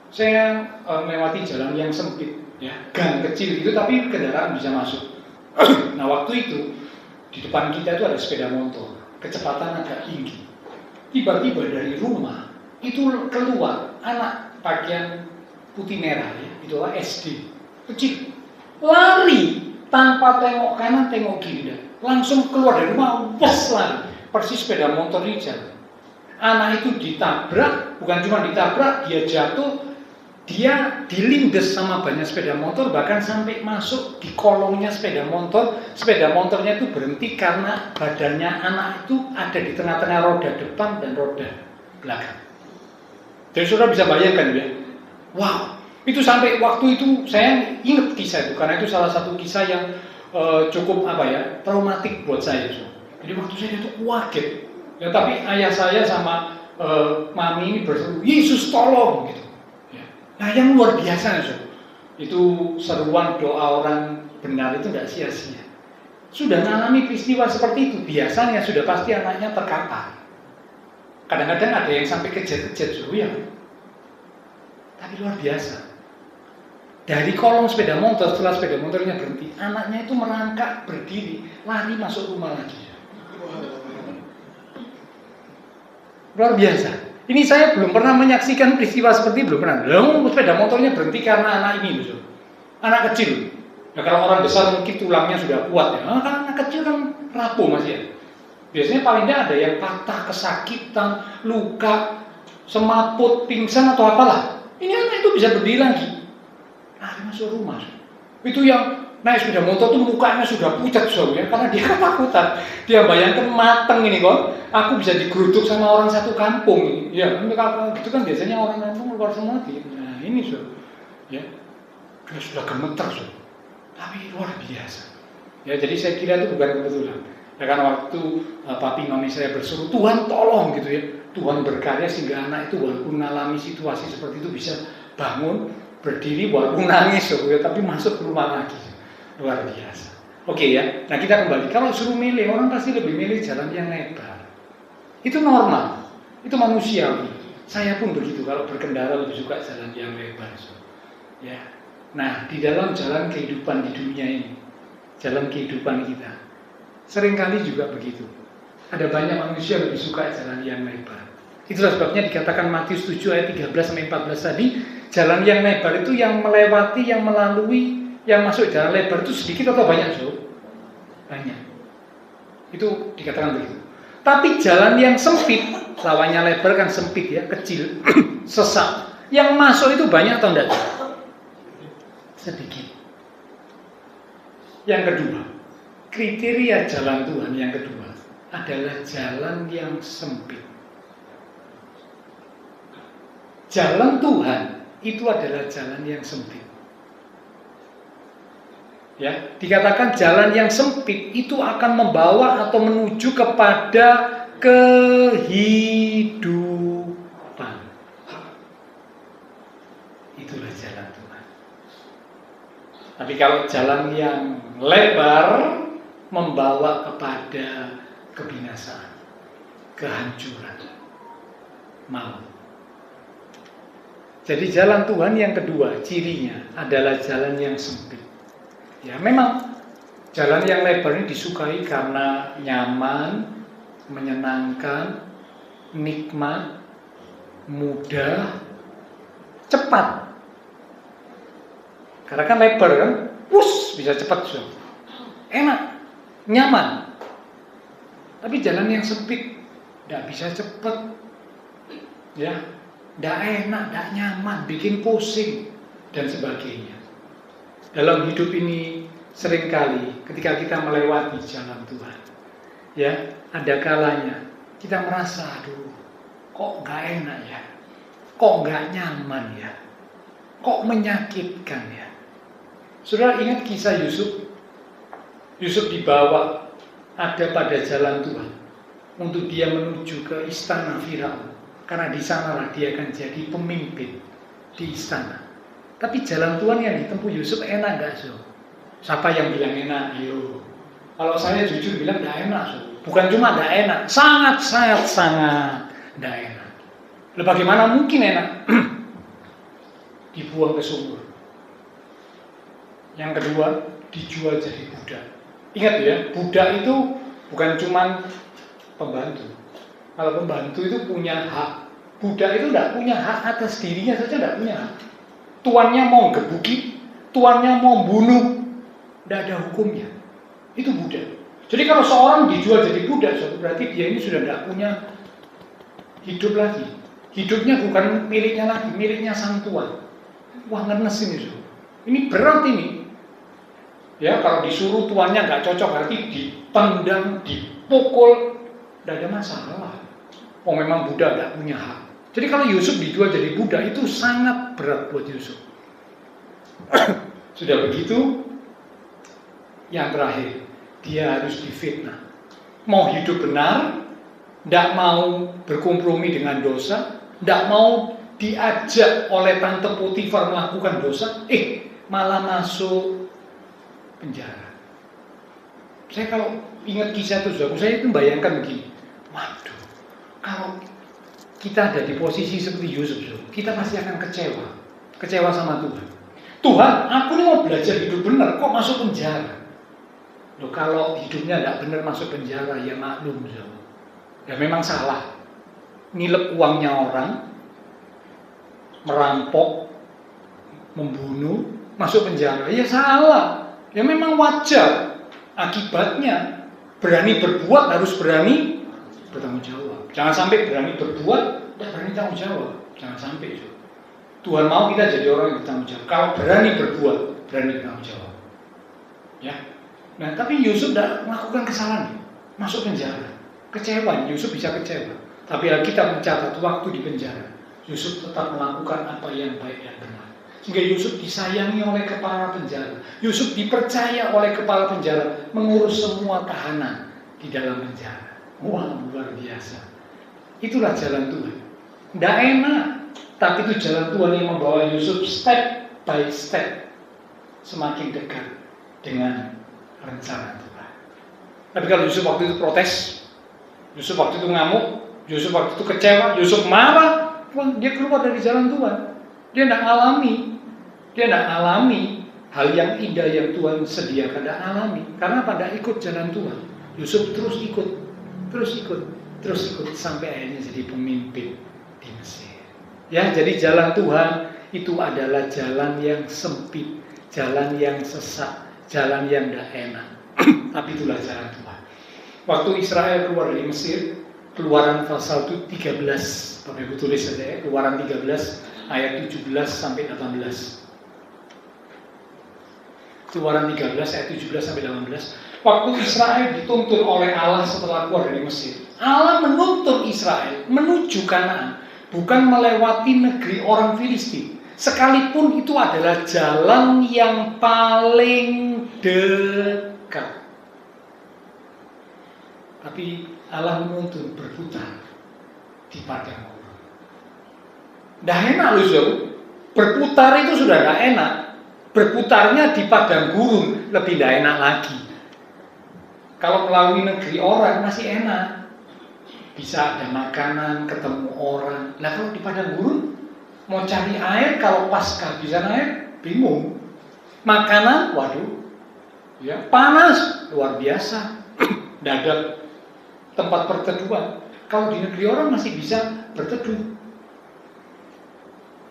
Saya melewati jalan yang sempit ya, gang kecil gitu tapi kendaraan bisa masuk. Nah waktu itu di depan kita itu ada sepeda motor, kecepatan agak tinggi. Tiba-tiba dari rumah itu keluar anak pakaian putih merah ya, itulah SD kecil, lari tanpa tengok kanan tengok kiri, langsung keluar dari rumah, lari persis sepeda motor ini jalan. Anak itu ditabrak, bukan cuma ditabrak, dia jatuh, dia dilindes sama banyak sepeda motor, bahkan sampai masuk di kolongnya sepeda motor. Sepeda motornya itu berhenti karena badannya anak itu ada di tengah-tengah roda depan dan roda belakang. Jadi saudara bisa bayangkan ya, wow, itu sampai waktu itu saya ingat kisah itu, karena itu salah satu kisah yang cukup traumatik buat saya. Jadi waktu saya itu kaget, ya tapi ayah saya sama mami ini berseru, Yesus tolong gitu. Ya. Nah yang luar biasa itu seruan doa orang benar itu tidak sia-sia. Sudah mengalami peristiwa seperti itu, biasanya sudah pasti anaknya terkapar. Kadang-kadang ada yang sampai kejet-kejet ya. Tapi luar biasa. Dari kolong sepeda motor, setelah sepeda motornya berhenti, anaknya itu merangkak, berdiri, lari masuk rumah lagi. Luar biasa. Ini saya belum pernah menyaksikan peristiwa seperti belum pernah. Lalu sepeda motornya berhenti karena anak ini, loh. Anak kecil. Nah, kalau orang besar mungkin tulangnya sudah kuat ya. Nah, kan anak kecil kan rapuh masih ya. Biasanya paling tidak ada yang patah, kesakitan, luka, semaput, pingsan atau apalah. Ini anak itu bisa berdiri lagi. Lari masuk rumah. Itu yang naik sepeda motor tuh mukanya sudah pucat ya, karena dia ketakutan. Dia bayangkan mateng ini kok. Aku bisa digeruduk sama orang satu kampung ini. Ya, itu kan biasanya orang kampung keluar semua gitu. Nah, ini ya. Dia sudah gemeter tapi luar biasa. Ya, jadi saya kira itu bukan kebetulan. Ya, karena waktu papi mami saya berseru, Tuhan tolong gitu ya. Tuhan berkarya sehingga anak itu walaupun mengalami situasi seperti itu bisa bangun, berdiri walaupun nangis ya, tapi masuk ke rumah lagi. Luar biasa. Oke ya. Nah, kita kembali. Kalau suruh milih, orang pasti lebih milih jalan yang lebar. Itu normal. Itu manusiawi. Saya pun begitu, kalau berkendara lebih suka jalan yang lebar. Ya. Nah, di dalam jalan kehidupan di dunia ini, jalan kehidupan kita, seringkali juga begitu. Ada banyak manusia lebih suka jalan yang lebar. Itulah sebabnya dikatakan Matius 7 ayat 13-14 tadi, jalan yang lebar itu yang melewati, yang melalui, yang masuk jalan lebar itu sedikit atau banyak, Banyak. Itu dikatakan begitu. Tapi jalan yang sempit, lawannya lebar kan sempit ya, kecil, sesak. Yang masuk itu banyak atau enggak? Sedikit. Yang kedua, kriteria jalan Tuhan yang kedua adalah jalan yang sempit. Jalan Tuhan itu adalah jalan yang sempit. Ya, dikatakan jalan yang sempit itu akan membawa atau menuju kepada kehidupan. Itulah jalan Tuhan. Tapi kalau jalan yang lebar membawa kepada kebinasaan, kehancuran, maut. Jadi jalan Tuhan yang kedua cirinya adalah jalan yang sempit. Ya, memang jalan yang lebar ini disukai karena nyaman, menyenangkan, nikmat, mudah, cepat. Karena kan lebar kan, bisa cepat, enak, nyaman. Tapi jalan yang sempit, tidak bisa cepat, ya, tidak enak, tidak nyaman, bikin pusing dan sebagainya. Dalam hidup ini seringkali ketika kita melewati jalan Tuhan, ya, ada kalanya kita merasa, aduh, kok nggak enak ya, kok nggak nyaman ya, kok menyakitkan ya. Saudara ingat kisah Yusuf? Yusuf dibawa ada pada jalan Tuhan untuk dia menuju ke istana Firaun, karena di sanalah dia akan jadi pemimpin di istana. Tapi jalan Tuhan yang ditempuh Yusuf enak gak, Siapa yang bilang enak? Ayo. Kalau saya jujur bilang gak enak, Bukan cuma gak enak, sangat gak enak. Lalu bagaimana mungkin enak? Dibuang ke sumur. Yang kedua, dijual jadi budak. Ingat ya, budak itu bukan cuma pembantu. Kalau pembantu itu punya hak, budak itu tidak punya hak atas dirinya saja, tidak punya hak. Tuannya mau gebuki, tuannya mau bunuh, tidak ada hukumnya. Itu budak. Jadi kalau seorang dijual jadi budak, berarti dia ini sudah tidak punya hidup lagi. Hidupnya bukan miliknya lagi, miliknya sang tuan. Wah, ngenes ini, Ini berat ini. Ya, kalau disuruh tuannya nggak cocok, berarti dipendam, dipukul, tidak ada masalah. Oh, memang budak tidak punya hak. Jadi kalau Yusuf dijual jadi budak itu sangat berat buat Yusuf. Sudah begitu, yang terakhir, dia harus difitnah. Mau hidup benar, tidak mau berkompromi dengan dosa, tidak mau diajak oleh Tante Potifar melakukan dosa, malah masuk penjara. Saya kalau ingat kisah itu, saya itu bayangkan begini, waduh, kalau kita ada di posisi seperti Yusuf, kita pasti akan kecewa. Kecewa sama Tuhan. Tuhan, aku ini mau belajar hidup benar, kok masuk penjara? Loh, kalau hidupnya tidak benar masuk penjara, ya maklum. Ya memang salah. Nilep uangnya orang, merampok, membunuh, masuk penjara, ya salah. Ya memang wajar. Akibatnya berani berbuat harus berani bertanggung jawab. Jangan sampai berani berbuat tidak berani tanggung jawab. Jangan sampai itu. Tuhan mau kita jadi orang yang bertanggung jawab. Kalau berani berbuat, berani bertanggung jawab. Ya. Nah, tapi Yusuf tidak melakukan kesalahan, masuk penjara. Kecewa, Yusuf bisa kecewa. Tapi Alkitab mencatat waktu di penjara, Yusuf tetap melakukan apa yang baik dan benar. Sehingga Yusuf disayangi oleh kepala penjara. Yusuf dipercaya oleh kepala penjara mengurus semua tahanan di dalam penjara. Wah, luar biasa. Itulah jalan Tuhan. Tidak enak, tapi itu jalan Tuhan yang membawa Yusuf step by step semakin dekat dengan rencana Tuhan. Tapi kalau Yusuf waktu itu protes, Yusuf waktu itu ngamuk, Yusuf waktu itu kecewa, Yusuf marah, dia keluar dari jalan Tuhan. Dia tidak alami hal yang indah yang Tuhan sediakan, tidak alami. Karena pada ikut jalan Tuhan, Yusuf terus ikut sampai akhirnya jadi pemimpin di Mesir. Ya, jadi jalan Tuhan itu adalah jalan yang sempit, jalan yang sesak, jalan yang tidak enak. Tapi itulah jalan Tuhan. Waktu Israel keluar dari Mesir, Keluaran pasal 13, Bapak Ibu tulis saja ya, Keluaran 13 ayat 17 sampai 18. Keluaran 13 ayat 17 sampai 18. Waktu Israel dituntun oleh Allah setelah keluar dari Mesir, Allah menuntun Israel menuju Kanaan, bukan melewati negeri orang Filistin. Sekalipun itu adalah jalan yang paling dekat. Tapi Allah menuntun berputar di padang gurun. Tidak enak loh, Zul. Berputar itu sudah tidak enak. Berputarnya di padang gurun lebih tidak enak lagi. Kalau melalui negeri orang masih enak. Bisa ada makanan, ketemu orang. Nah kalau di padang gurun mau cari air, kalau pas kehabisan air, bingung. Makanan, waduh, ya panas, luar biasa. Tidak ada tempat berteduhan. Kalau di negeri orang masih bisa berteduh.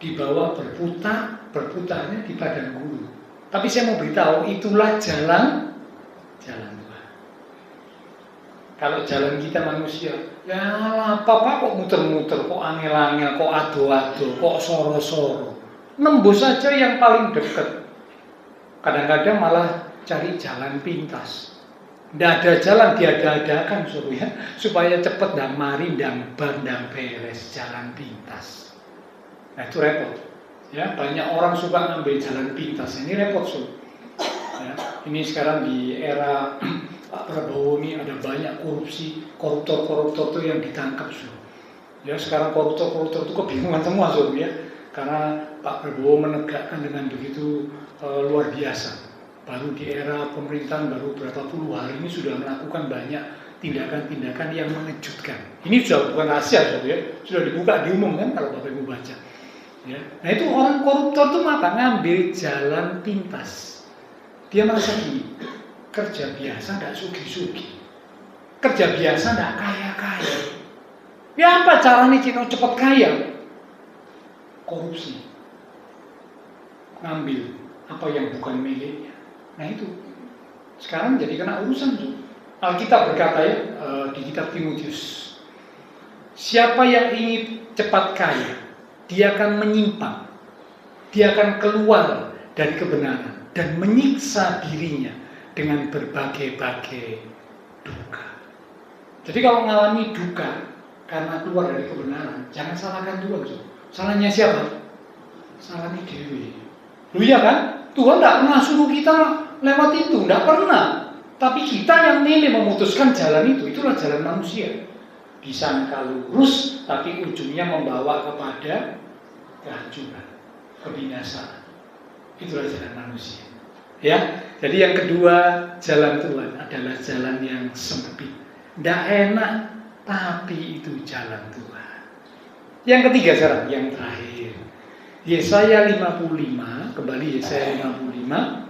Di bawah berputarnya di padang gurun. Tapi saya mau beritahu, itulah jalan Tuhan. Kalau jalan kita manusia, ya apa kok muter-muter, kok angel-angel, kok ado-ado, kok soro-soro. Nembus saja yang paling dekat. Kadang-kadang malah cari jalan pintas. Tidak ada jalan diada-adakan supaya cepat dan mari dan ban dan beres jalan pintas. Nah itu repot. Ya, banyak orang suka ngambil jalan pintas. Ini repot ya, ini sekarang di era Pak Prabowo ini ada banyak korupsi, koruptor-koruptor itu yang ditangkap Ya sekarang koruptor-koruptor itu kebingungan semua ya, karena Pak Prabowo menegakkan dengan begitu luar biasa. Baru di era pemerintahan baru berapa puluh hari ini sudah melakukan banyak tindakan-tindakan yang mengejutkan. Ini sudah bukan rahasia ya, sudah dibuka, diumumkan kalau Bapak Ibu baca. Ya. Nah itu orang koruptor itu ngambil jalan pintas. Dia merasa gini, kerja biasa tidak sugi-sugi, kerja biasa tidak kaya-kaya. Ya apa caranya Cino cepat kaya? Korupsi, ngambil apa yang bukan miliknya. Nah itu sekarang jadi kena urusan tuh. Alkitab berkata ya di kitab Timotius, siapa yang ingin cepat kaya, dia akan menyimpang, dia akan keluar dari kebenaran dan menyiksa dirinya dengan berbagai-bagai duka. Jadi kalau mengalami duka karena keluar dari kebenaran, jangan salahkan Tuhan. Salahnya siapa? Salahnya Dewi. Lu ya kan? Tuhan tidak pernah suruh kita lewat itu, tidak pernah. Tapi kita yang milih memutuskan jalan itu, itulah jalan manusia. Disangka lurus, tapi ujungnya membawa kepada kehancuran, kebinasaan. Itulah jalan manusia. Ya, jadi yang kedua, jalan Tuhan adalah jalan yang sempit, tidak enak, tapi itu jalan Tuhan. Yang ketiga sekarang, yang terakhir, Yesaya 55, kembali Yesaya 55.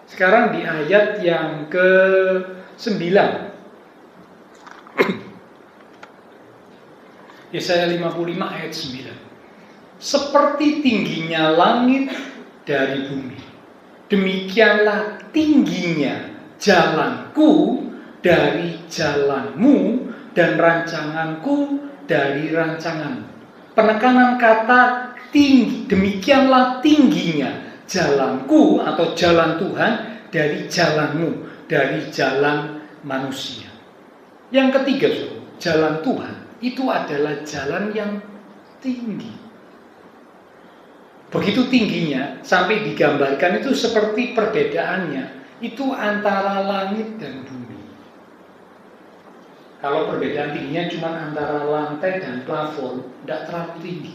Sekarang di ayat yang ke-9. Yesaya 55 ayat 9. Seperti tingginya langit dari bumi, demikianlah tingginya jalanku dari jalanmu dan rancanganku dari rancanganmu. Penekanan kata tinggi, demikianlah tingginya jalanku atau jalan Tuhan dari jalanmu, dari jalan manusia. Yang ketiga, jalan Tuhan itu adalah jalan yang tinggi. Begitu tingginya sampai digambarkan itu seperti perbedaannya itu antara langit dan bumi. Kalau perbedaan tingginya cuma antara lantai dan plafon, tidak terlalu tinggi.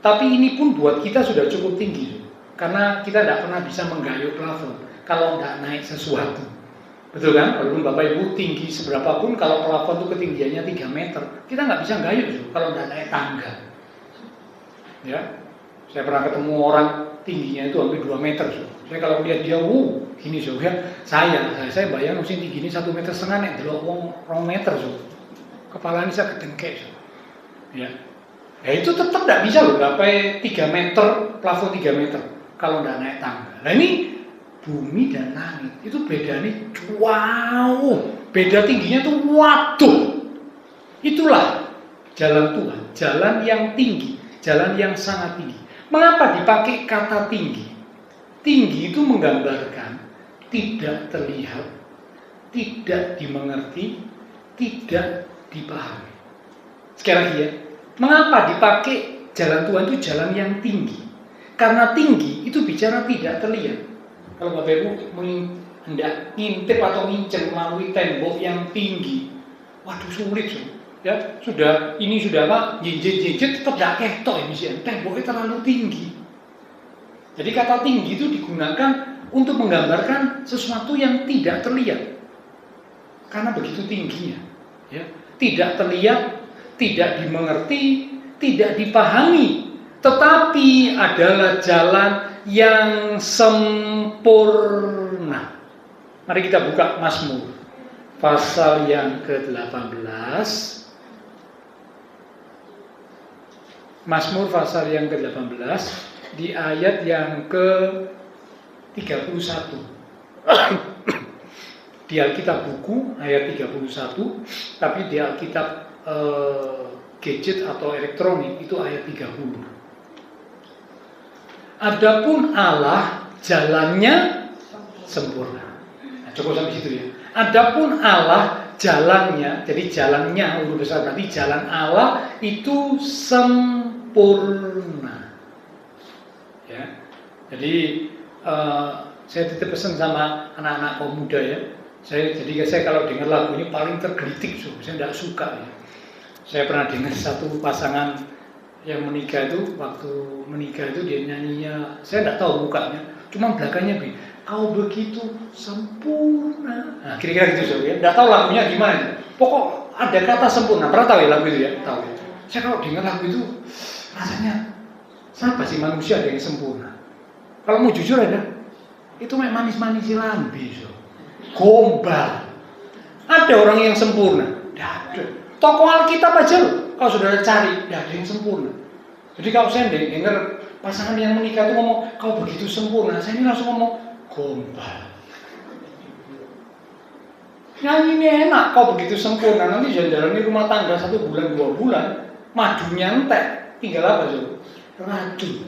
Tapi ini pun buat kita sudah cukup tinggi, karena kita tidak pernah bisa menggayuh plafon kalau tidak naik sesuatu. Betul kan? Walaupun Bapak Ibu tinggi seberapapun, kalau plafon itu ketinggiannya 3 meter, kita nggak bisa gayuh kalau tidak naik tangga. Ya, saya pernah ketemu orang tingginya itu hampir 2 meter. Saya kalau lihat dia, gini ya, saya bayang mesin tinggi ini 1,5 meter nek delok wong 2 meter kepalanya saya gedengkek. Ya. Ya itu tetap tidak bisa loh, sampai 3 meter, plafon 3 meter kalau tidak naik tangga. Nah ini bumi dan langit itu bedanya wow, beda tingginya tuh waduh. Itulah jalan Tuhan, jalan yang tinggi, jalan yang sangat tinggi. Mengapa dipakai kata tinggi? Tinggi itu menggambarkan tidak terlihat, tidak dimengerti, tidak dipahami. Sekali lagi ya, mengapa dipakai jalan Tuhan itu jalan yang tinggi? Karena tinggi itu bicara tidak terlihat. Kalau Bapak Ibu hendak ngintip atau nginceng melalui tembok yang tinggi, waduh sulit ya. Ini sudah apa? Jinjit tetap tidak ketok ini sih. Temboknya terlalu tinggi. Jadi kata tinggi itu digunakan untuk menggambarkan sesuatu yang tidak terlihat. Karena begitu tingginya, ya. Tidak terlihat, tidak dimengerti, tidak dipahami, tetapi adalah jalan yang sempurna. Mari kita buka Mazmur pasal yang ke-18. Mazmur pasal yang ke-18 di ayat yang ke-31. Di Alkitab buku ayat 31, tapi di Alkitab gadget atau elektronik itu ayat 30. Adapun Allah jalannya sempurna. Nah, cukup sampai situ ya. Adapun Allah jalannya, jadi jalannya huruf besar berarti jalan Allah itu sempurna. Ya. Jadi saya titip pesan sama anak-anak kaum muda ya. Saya kalau dengar lagu ini paling tergelitik, saya tidak suka ya. Saya pernah dengar satu pasangan yang menikah itu, waktu menikah itu dia nyanyinya, saya tidak tahu mukanya, cuma belakangnya kau begitu sempurna. Nah, kira-kira gitu ya. Tidak tahu lagunya gimana. Pokok ada kata sempurna. Pernah tahu ya lagu itu ya? Tahu. Saya kalau dengar lagu itu rasanya siapa sih manusia ada yang sempurna? Kalau mau jujur ada, itu manis-manis lambe, gombal. Ada orang yang sempurna? Tidak ada. Tokoh Alkitab aja loh. Kalau sudah cari, tidak ada yang sempurna. Jadi kalau saya dengar pasangan yang menikah itu ngomong, kau begitu sempurna, saya ini langsung ngomong, gombal. Nyanyi ini enak, kau begitu sempurna, nanti jalan-jalan di rumah tangga 1 bulan, 2 bulan, madunya entek, tinggal apa tuh? Racun.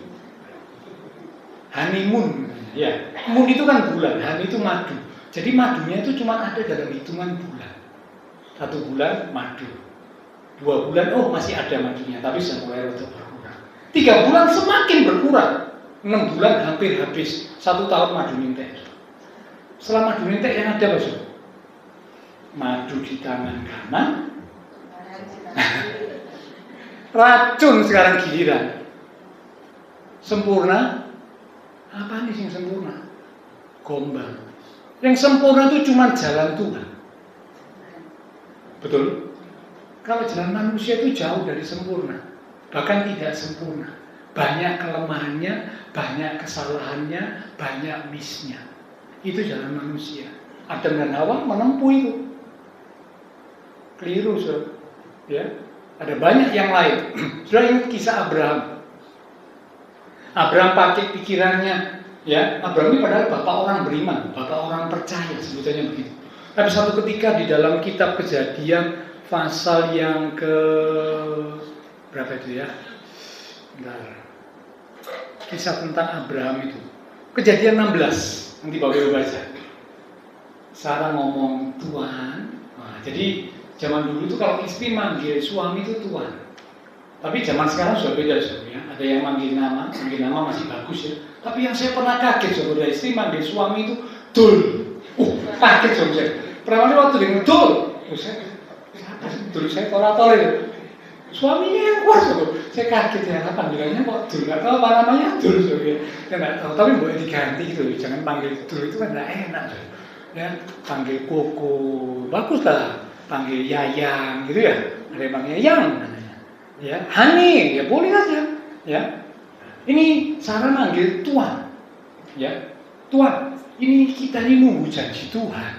Honeymoon. Ya, moon itu kan bulan, honey itu madu. Jadi madunya itu cuma ada dalam hitungan bulan. 1 bulan madu. 2 bulan, masih ada madunya, tapi sudah mulai untuk berkurang. 3 bulan semakin berkurang. 6 bulan hampir habis. 1 tahun madu nintek. Setelah madu nintek yang ada apa? Madu di tangan kanan. Racun sekarang giliran. Sempurna? Apa nih yang sempurna? Gombal. Yang sempurna itu cuma jalan Tuhan. Betul? Kalau jalan manusia itu jauh dari sempurna, bahkan tidak sempurna. banyak kelemahannya, banyak kesalahannya, banyak miss-nya. Itu jalan manusia. Adam dan Hawa menempuh itu. Keliru, so. Ya. Ada banyak yang lain. Sudah ingat kisah Abraham? Abraham pakai pikirannya, ya. Abraham ini padahal bapak orang beriman, bapak orang percaya, sebutannya begitu. Tapi suatu ketika di dalam kitab Kejadian pasal yang ke berapa itu ya? Bentar. Kisah tentang Abraham itu. Kejadian 16, nanti Bapak Ibu baca. Sarah ngomong Tuhan. Nah, jadi zaman dulu itu kalau istri manggil suami itu Tuhan. Tapi zaman sekarang sudah beda ya. Ada yang manggil nama masih bagus ya. Tapi yang saya pernah kaget saudara, istri manggil suami itu Dul. Kaget saya. Pertama kali waktu dengar Dul, saya tolak-tolak. Suaminya yang kuat, saya kaget ya, panggilannya kok Dul, nggak tahu apa namanya Dul, ya nggak tahu, tapi boleh diganti gitu, jangan panggil Dul itu kan nggak enak, ya panggil Koko, bagus lah, panggil Yayang gitu ya, ada yang panggil Yayang namanya, ya Hani, ya boleh aja, ya ini Sarah manggil Tuhan, ya Tuhan, ini kita ini nunggu janji Tuhan,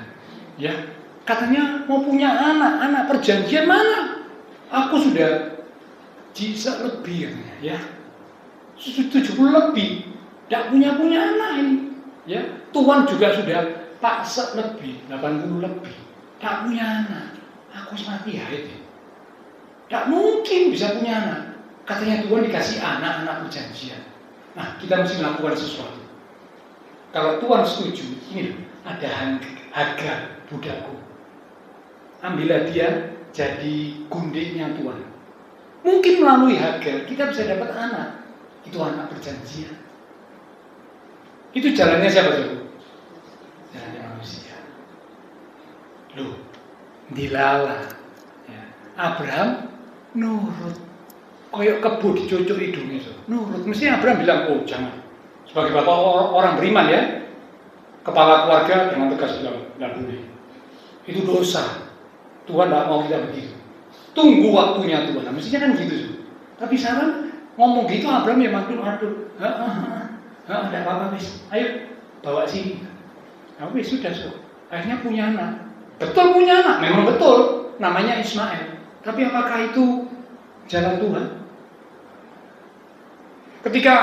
ya katanya mau punya anak perjanjian mana? Aku sudah jisa lebih ya. 70 lebih. Tidak punya anak ini. Ya, Tuhan juga sudah paksa lebih, 80 lebih. Tidak punya anak. Aku mati haid. Tidak mungkin bisa punya anak. Katanya Tuhan dikasih anak perjanjian. Nah, kita mesti melakukan sesuatu. Kalau Tuhan setuju, ini ada Hagar budakku. Ambillah dia jadi gundiknya Tuhan. Mungkin melalui Hagar kita bisa dapat anak. Itu anak perjanjian. Itu jalannya siapa tuh? Jalannya manusia. Loh, dilala. Ya. Abraham nurut. Koyok kebo dicocok hidungnya. Nurut. Mesti Abraham bilang, oh jangan. Sebagai bapak orang beriman ya, kepala keluarga jangan tegas bilang, nggak boleh. Itu dosa. Tuhan tidak mau kita begitu. Tunggu waktunya Tuhan. Nah, mestinya kan gitu. Tapi Sarah ngomong gitu, Abraham ya maklum. Tidak apa-apa wis. Ayo bawa sini. Nah, wis sudah. Akhirnya punya anak. Betul punya anak, memang betul. Namanya Ismail. Tapi apakah itu jalan Tuhan? Ketika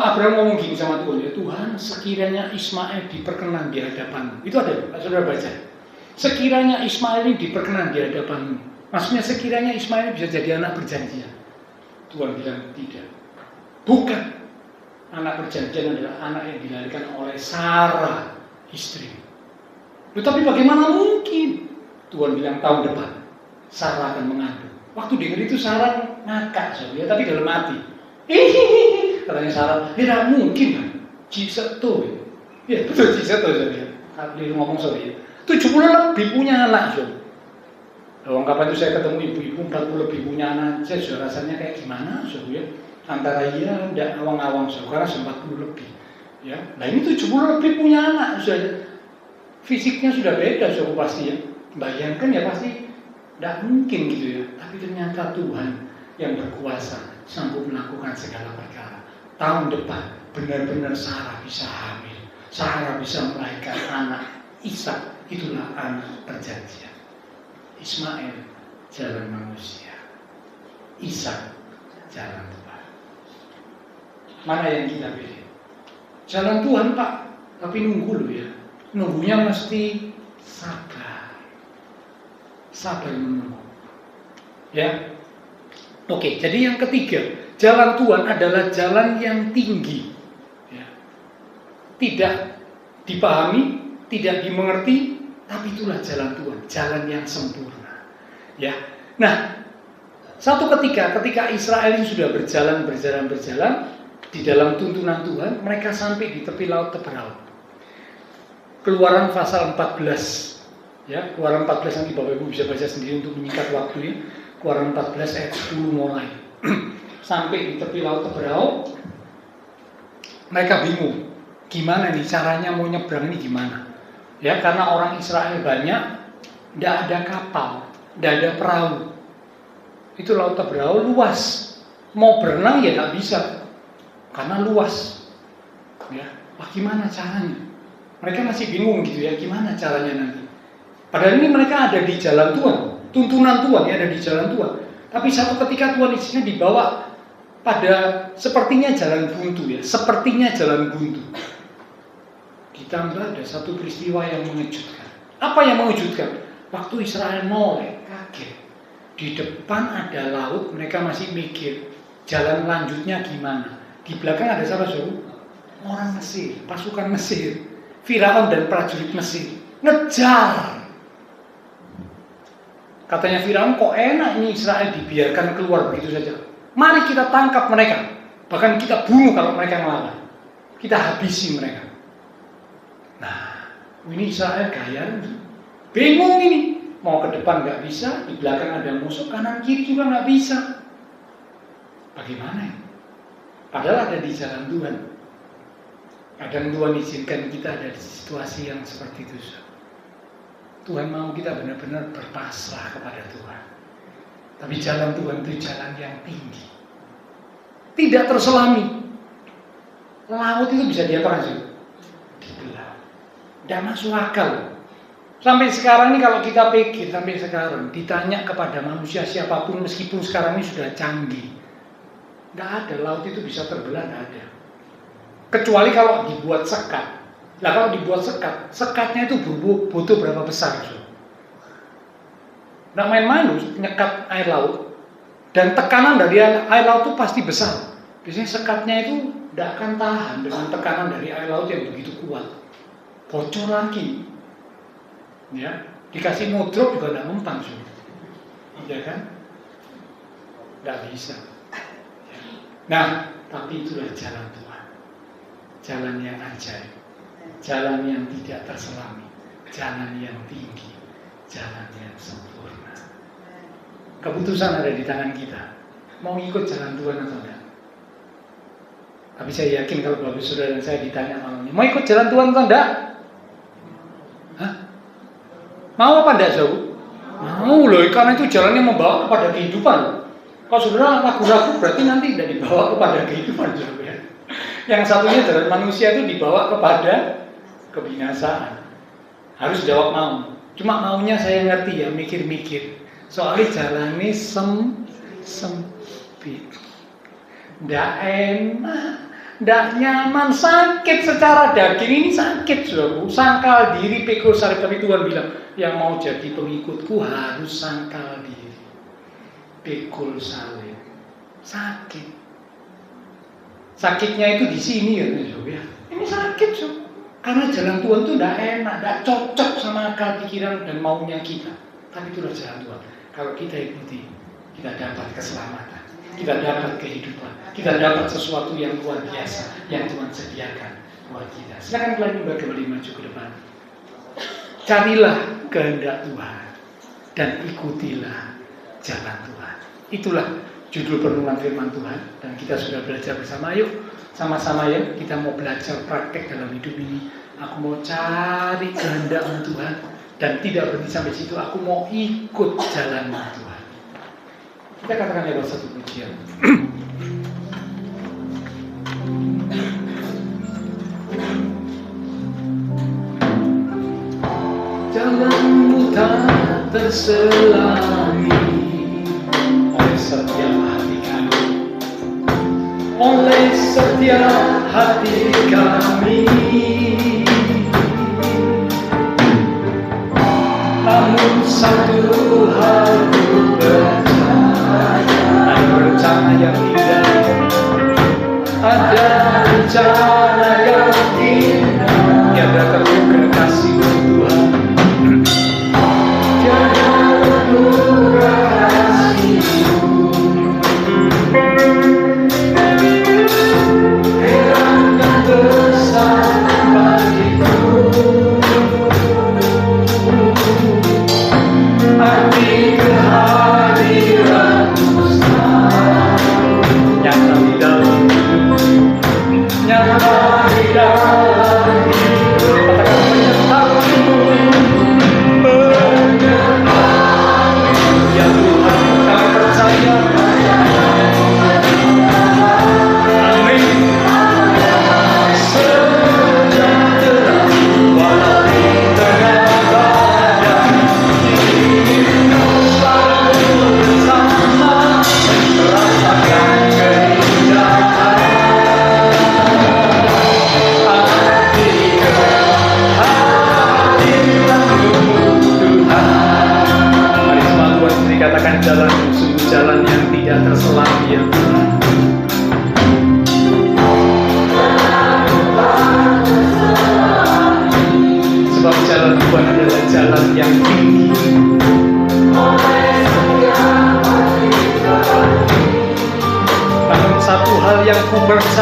Abraham ngomong gini sama Tuhan, ya Tuhan, sekiranya Ismail diperkenan di hadapan-Mu. Itu ada, saudara baca. Sekiranya Ismail ini diperkenan di hadapan-Mu. Maksudnya sekiranya Ismail bisa jadi anak perjanjian. Tuhan bilang tidak. Bukan. Anak perjanjian adalah anak yang dilahirkan oleh Sarah, istri. Tetapi bagaimana mungkin? Tuhan bilang tahun depan Sarah akan mengandung. Waktu dengar itu Sarah ngakak, ya, tapi dalam hati. Katanya Sarah, tidak mungkin kan? Ciseto. Ya betul Ciseto saja. Dia ngomong sorry. 70 lebih punya anak, so. Kalau kapan itu saya ketemu ibu-ibu 40 lebih punya anak, saya sudah rasanya kayak gimana, so ya. Antara iya dan awang-awang, so, karena 40 lebih. Ya, nah ini 70 lebih punya anak, so. Fisiknya sudah beda, so pasti ya. Bayangkan ya pasti tidak mungkin gitu ya. Tapi ternyata Tuhan yang berkuasa sanggup melakukan segala perkara. Tahun depan benar-benar Sarah bisa hamil, Sarah bisa melahirkan anak Ishak. Itulah anak perjanjian. Ismail jalan manusia, Ishak jalan Tuhan. Mana yang kita pilih? Jalan Tuhan Pak, tapi nunggu loh ya. Nunggunya mesti sabar, sabar menunggu. Ya, oke. Jadi yang ketiga, jalan Tuhan adalah jalan yang tinggi, ya. Tidak dipahami, tidak dimengerti. Tapi itulah jalan Tuhan, jalan yang sempurna. Ya. Nah, satu ketika Israel ini sudah berjalan di dalam tuntunan Tuhan, mereka sampai di tepi laut Teberau. Keluaran pasal 14. Ya, Keluaran 14 nanti Bapak Ibu bisa baca sendiri untuk menyingkat waktunya. Keluaran 14 ayat 10 mulai. Sampai di tepi laut Teberau, mereka bingung. Gimana nih caranya mau nyebrang ini gimana? Ya, karena orang Israel banyak, tidak ada kapal, tidak ada perahu. Itu laut Teberau luas, Mau berenang ya nggak bisa, karena luas. Ya, wah gimana caranya? Mereka masih bingung gitu ya, gimana caranya nanti. Padahal ini mereka ada di jalan Tuhan, tuntunan Tuhan ya, ada di jalan Tuhan. Tapi satu ketika Tuhan izinnya dibawa pada sepertinya jalan buntu ya, sepertinya jalan buntu. Ditambah ada satu peristiwa yang mengejutkan. Apa yang mengejutkan? Waktu Israel noleh, kaget. Di depan ada laut, mereka masih mikir jalan lanjutnya gimana. Di belakang ada siapa, Saudara? Orang Mesir, pasukan Mesir, Firaun dan prajurit Mesir ngejar. Katanya Firaun, kok enak ini Israel dibiarkan keluar begitu saja. Mari kita tangkap mereka, bahkan kita bunuh kalau mereka ngelawan. Kita habisi mereka. Nah, ini Israel gaya, bingung ini. Mau ke depan nggak bisa, di belakang ada musuh, kanan kiri juga nggak bisa. Bagaimana ya? Padahal ada di jalan Tuhan. Kadang Tuhan izinkan kita ada di situasi yang seperti itu. Tuhan mau kita benar-benar berpasrah kepada Tuhan. Tapi jalan Tuhan itu jalan yang tinggi, tidak terselami. Laut itu bisa diapakan sih? Dibelah. Tidak masuk akal. Sampai sekarang ini kalau kita pikir, sampai sekarang ditanya kepada manusia siapapun, meskipun sekarang ini sudah canggih, tidak ada laut itu bisa terbelah, tidak ada. Kecuali kalau dibuat sekat. Nah kalau dibuat sekat, sekatnya itu butuh berapa besar? Nggak main-main loh, nyekat air laut. Dan tekanan dari air laut itu pasti besar. Biasanya sekatnya itu tidak akan tahan dengan tekanan dari air laut yang begitu kuat. Bocor lagi. Ya, dikasih modrop juga tidak mempan, ya kan? Tidak bisa. Nah, tapi itulah jalan Tuhan. Jalan yang ajaib, jalan yang tidak terselami, jalan yang tinggi, jalan yang sempurna. Keputusan ada di tangan kita. Mau ikut jalan Tuhan atau enggak? Tapi saya yakin kalau Bapak Saudara dan saya ditanya malam ini, mau ikut jalan Tuhan atau enggak? Hah? Mau apa enggak, Saudara? Mau loh, karena itu jalannya membawa kepada kehidupan. Kalau saudara ragu-ragu berarti nanti tidak dibawa kepada kehidupan, saudara. Yang satunya jalan manusia itu dibawa kepada kebinasaan. Harus jawab mau. Cuma maunya saya ngerti ya, mikir-mikir. Soalnya jalannya sempit. Nggak enak, nggak nyaman, sakit secara daging ini sakit, saudara. Sangkal diri, pikul salib. Tapi Tuhan bilang, yang mau jadi pengikutku harus sangkal diri. Pikul salib, sakit. Sakitnya itu di sini ya, ya. Ini sakit, so. Karena jalan Tuhan itu tidak enak, tidak cocok sama akal pikiran dan maunya kita. Tapi itulah jalan Tuhan. Kalau kita ikuti, kita dapat keselamatan, kita dapat kehidupan, kita dapat sesuatu yang luar biasa yang Tuhan sediakan buat kita. Silakan kembali maju ke depan. Carilah kehendak Tuhan dan ikutilah jalan Tuhan. Itulah judul perenungan firman Tuhan, dan kita sudah belajar bersama. Ayo sama-sama ya, kita mau belajar praktek dalam hidup ini. Aku mau cari kehendak Tuhan dan tidak berhenti sampai situ. Aku mau ikut jalan Tuhan. Kita katakan lewat satu pujian. Jalanmu tak terselami oleh setiap hati kami, oleh setiap hati kami. Namun satu hal ku percaya, ada rencana yang indah, ada rencana yang indah, tiada terukir kasih Tuhan. Nyata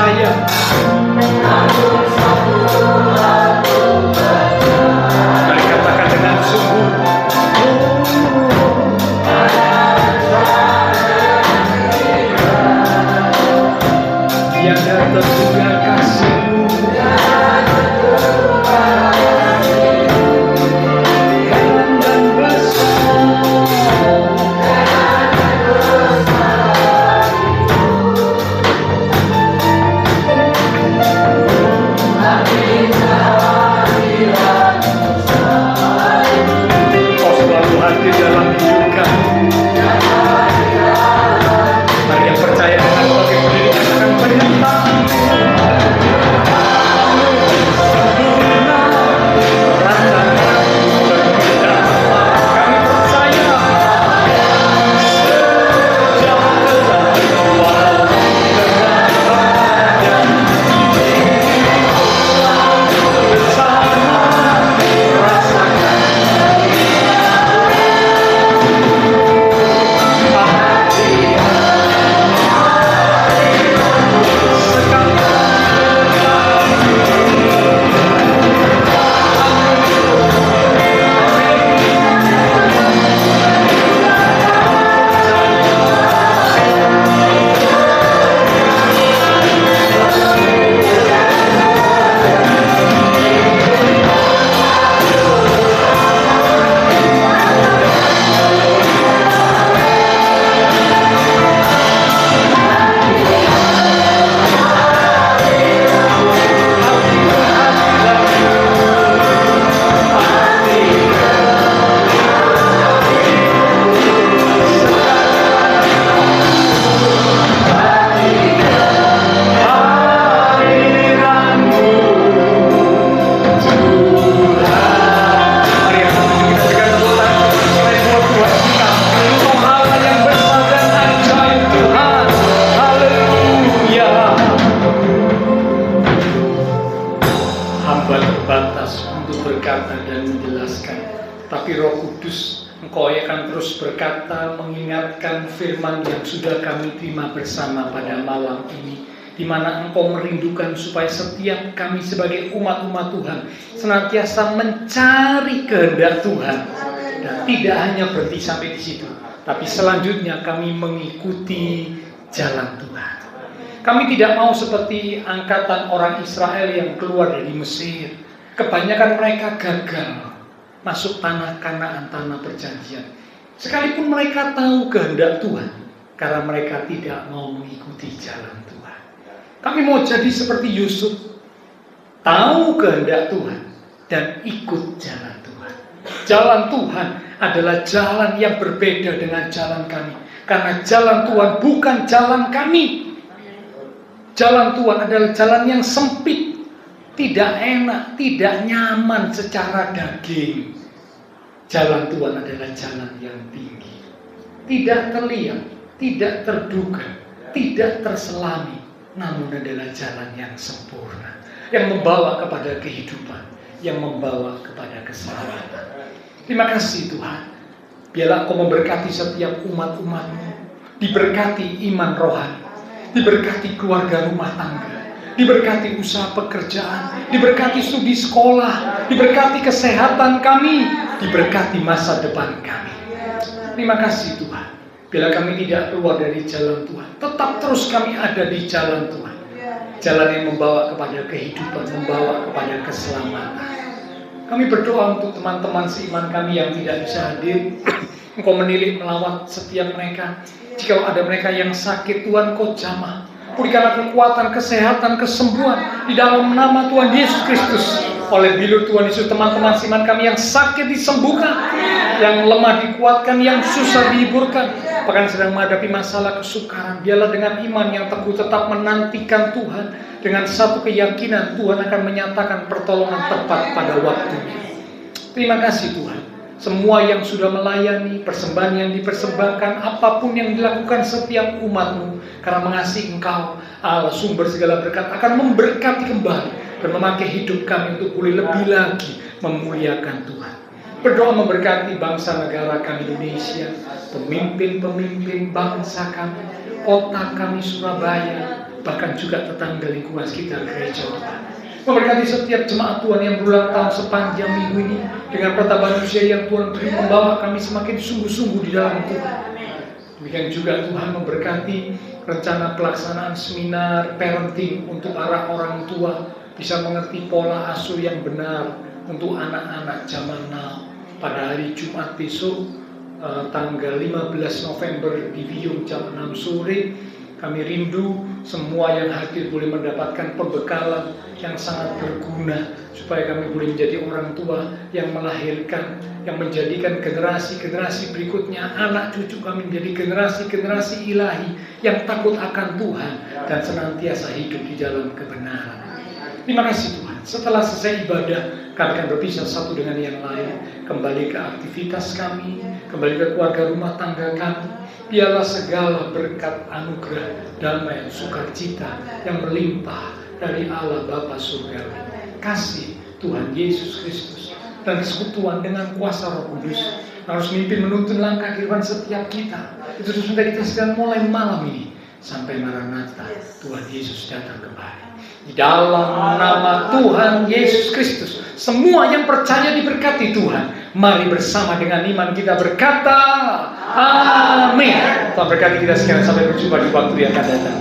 percaya. Mari katakan dengan sungguh. Tiada terduga kasih-Mu, heran dan besar. Kau selalu hadir dalam hidup kami. Mari yang percaya dengan sebagai pendiri katakan perintah. Tapi Roh Kudus, Engkau akan terus berkata, mengingatkan firman yang sudah kami terima bersama pada malam ini, di mana Engkau merindukan supaya setiap kami sebagai umat-umat Tuhan senantiasa mencari kehendak Tuhan, dan tidak hanya berhenti sampai di situ, tapi selanjutnya kami mengikuti jalan Tuhan. Kami tidak mau seperti angkatan orang Israel yang keluar dari Mesir. Kebanyakan mereka gagal masuk tanah Kanaan, tanah perjanjian. Sekalipun mereka tahu kehendak Tuhan, karena mereka tidak mau mengikuti jalan Tuhan. Kami mau jadi seperti Yusuf, tahu kehendak Tuhan dan ikut jalan Tuhan. Jalan Tuhan adalah jalan yang berbeda dengan jalan kami, karena jalan Tuhan bukan jalan kami. Jalan Tuhan adalah jalan yang sempit, tidak enak, tidak nyaman secara daging. Jalan Tuhan adalah jalan yang tinggi, tidak terlihat, tidak terduga, tidak terselami, namun adalah jalan yang sempurna, yang membawa kepada kehidupan, yang membawa kepada keselamatan. Terima kasih Tuhan. Biarlah Engkau memberkati setiap umat-umat-Mu, diberkati iman rohani, diberkati keluarga rumah tangga, diberkati usaha pekerjaan, diberkati studi sekolah, diberkati kesehatan kami, diberkati masa depan kami. Terima kasih Tuhan. Bila kami tidak keluar dari jalan Tuhan, tetap terus kami ada di jalan Tuhan. Jalan yang membawa kepada kehidupan, membawa kepada keselamatan. Kami berdoa untuk teman-teman seiman kami yang tidak bisa hadir. Engkau menilik melawat setiap mereka. Jika ada mereka yang sakit, Tuhan Kau jamah. Berikanlah kekuatan, kesehatan, kesembuhan di dalam nama Tuhan Yesus Kristus. Oleh bilur Tuhan Yesus, teman-teman seiman kami yang sakit disembuhkan, yang lemah dikuatkan, yang susah dihiburkan, bahkan sedang menghadapi masalah kesukaran. Biarlah dengan iman yang teguh tetap menantikan Tuhan, dengan satu keyakinan Tuhan akan menyatakan pertolongan tepat pada waktunya. Terima kasih Tuhan. Semua yang sudah melayani, persembahan yang dipersembahkan, apapun yang dilakukan setiap umat-Mu, karena mengasihi Engkau, Allah sumber segala berkat, akan memberkati kembali dan memakai hidup kami untuk boleh lebih lagi memuliakan Tuhan. Berdoa memberkati bangsa negara kami Indonesia, pemimpin-pemimpin bangsa kami, kota kami Surabaya, bahkan juga tetangga lingkungan sekitar gereja Tuhan. Memberkati setiap jemaat Tuhan yang berulang tahun sepanjang minggu ini dengan pertambahan usia yang Tuhan beri, membawa kami semakin sungguh-sungguh di dalam Tuhan. Demikian juga Tuhan memberkati rencana pelaksanaan seminar parenting untuk para orang tua bisa mengerti pola asuh yang benar untuk anak-anak zaman now. Pada hari Jumat besok tanggal 15 November di Wiyung jam 6 sore, kami rindu semua yang hadir boleh mendapatkan pembekalan yang sangat berguna supaya kami boleh menjadi orang tua yang melahirkan, yang menjadikan generasi-generasi berikutnya, anak cucu kami menjadi generasi-generasi ilahi yang takut akan Tuhan dan senantiasa hidup di dalam kebenaran. Terima kasih Tuhan. Setelah selesai ibadah, kami akan berpisah satu dengan yang lain, kembali ke aktivitas kami, kembali ke keluarga rumah tangga kami. Biarlah segala berkat anugerah, damai, sukacita yang melimpah dari Allah Bapa Surgawi, kasih Tuhan Yesus Kristus, dan kesekutuan dengan kuasa Roh Kudus harus mimpin menuntun langkah kehidupan setiap kita. Itu sudah kita sedang mulai malam ini sampai Maranatha, Tuhan Yesus datang kembali. Di dalam nama Tuhan Yesus Kristus, semua yang percaya diberkati Tuhan. Mari bersama dengan iman kita berkata, Amin. Tuhan berkati kita sekalian, sampai berjumpa di waktu yang akan datang.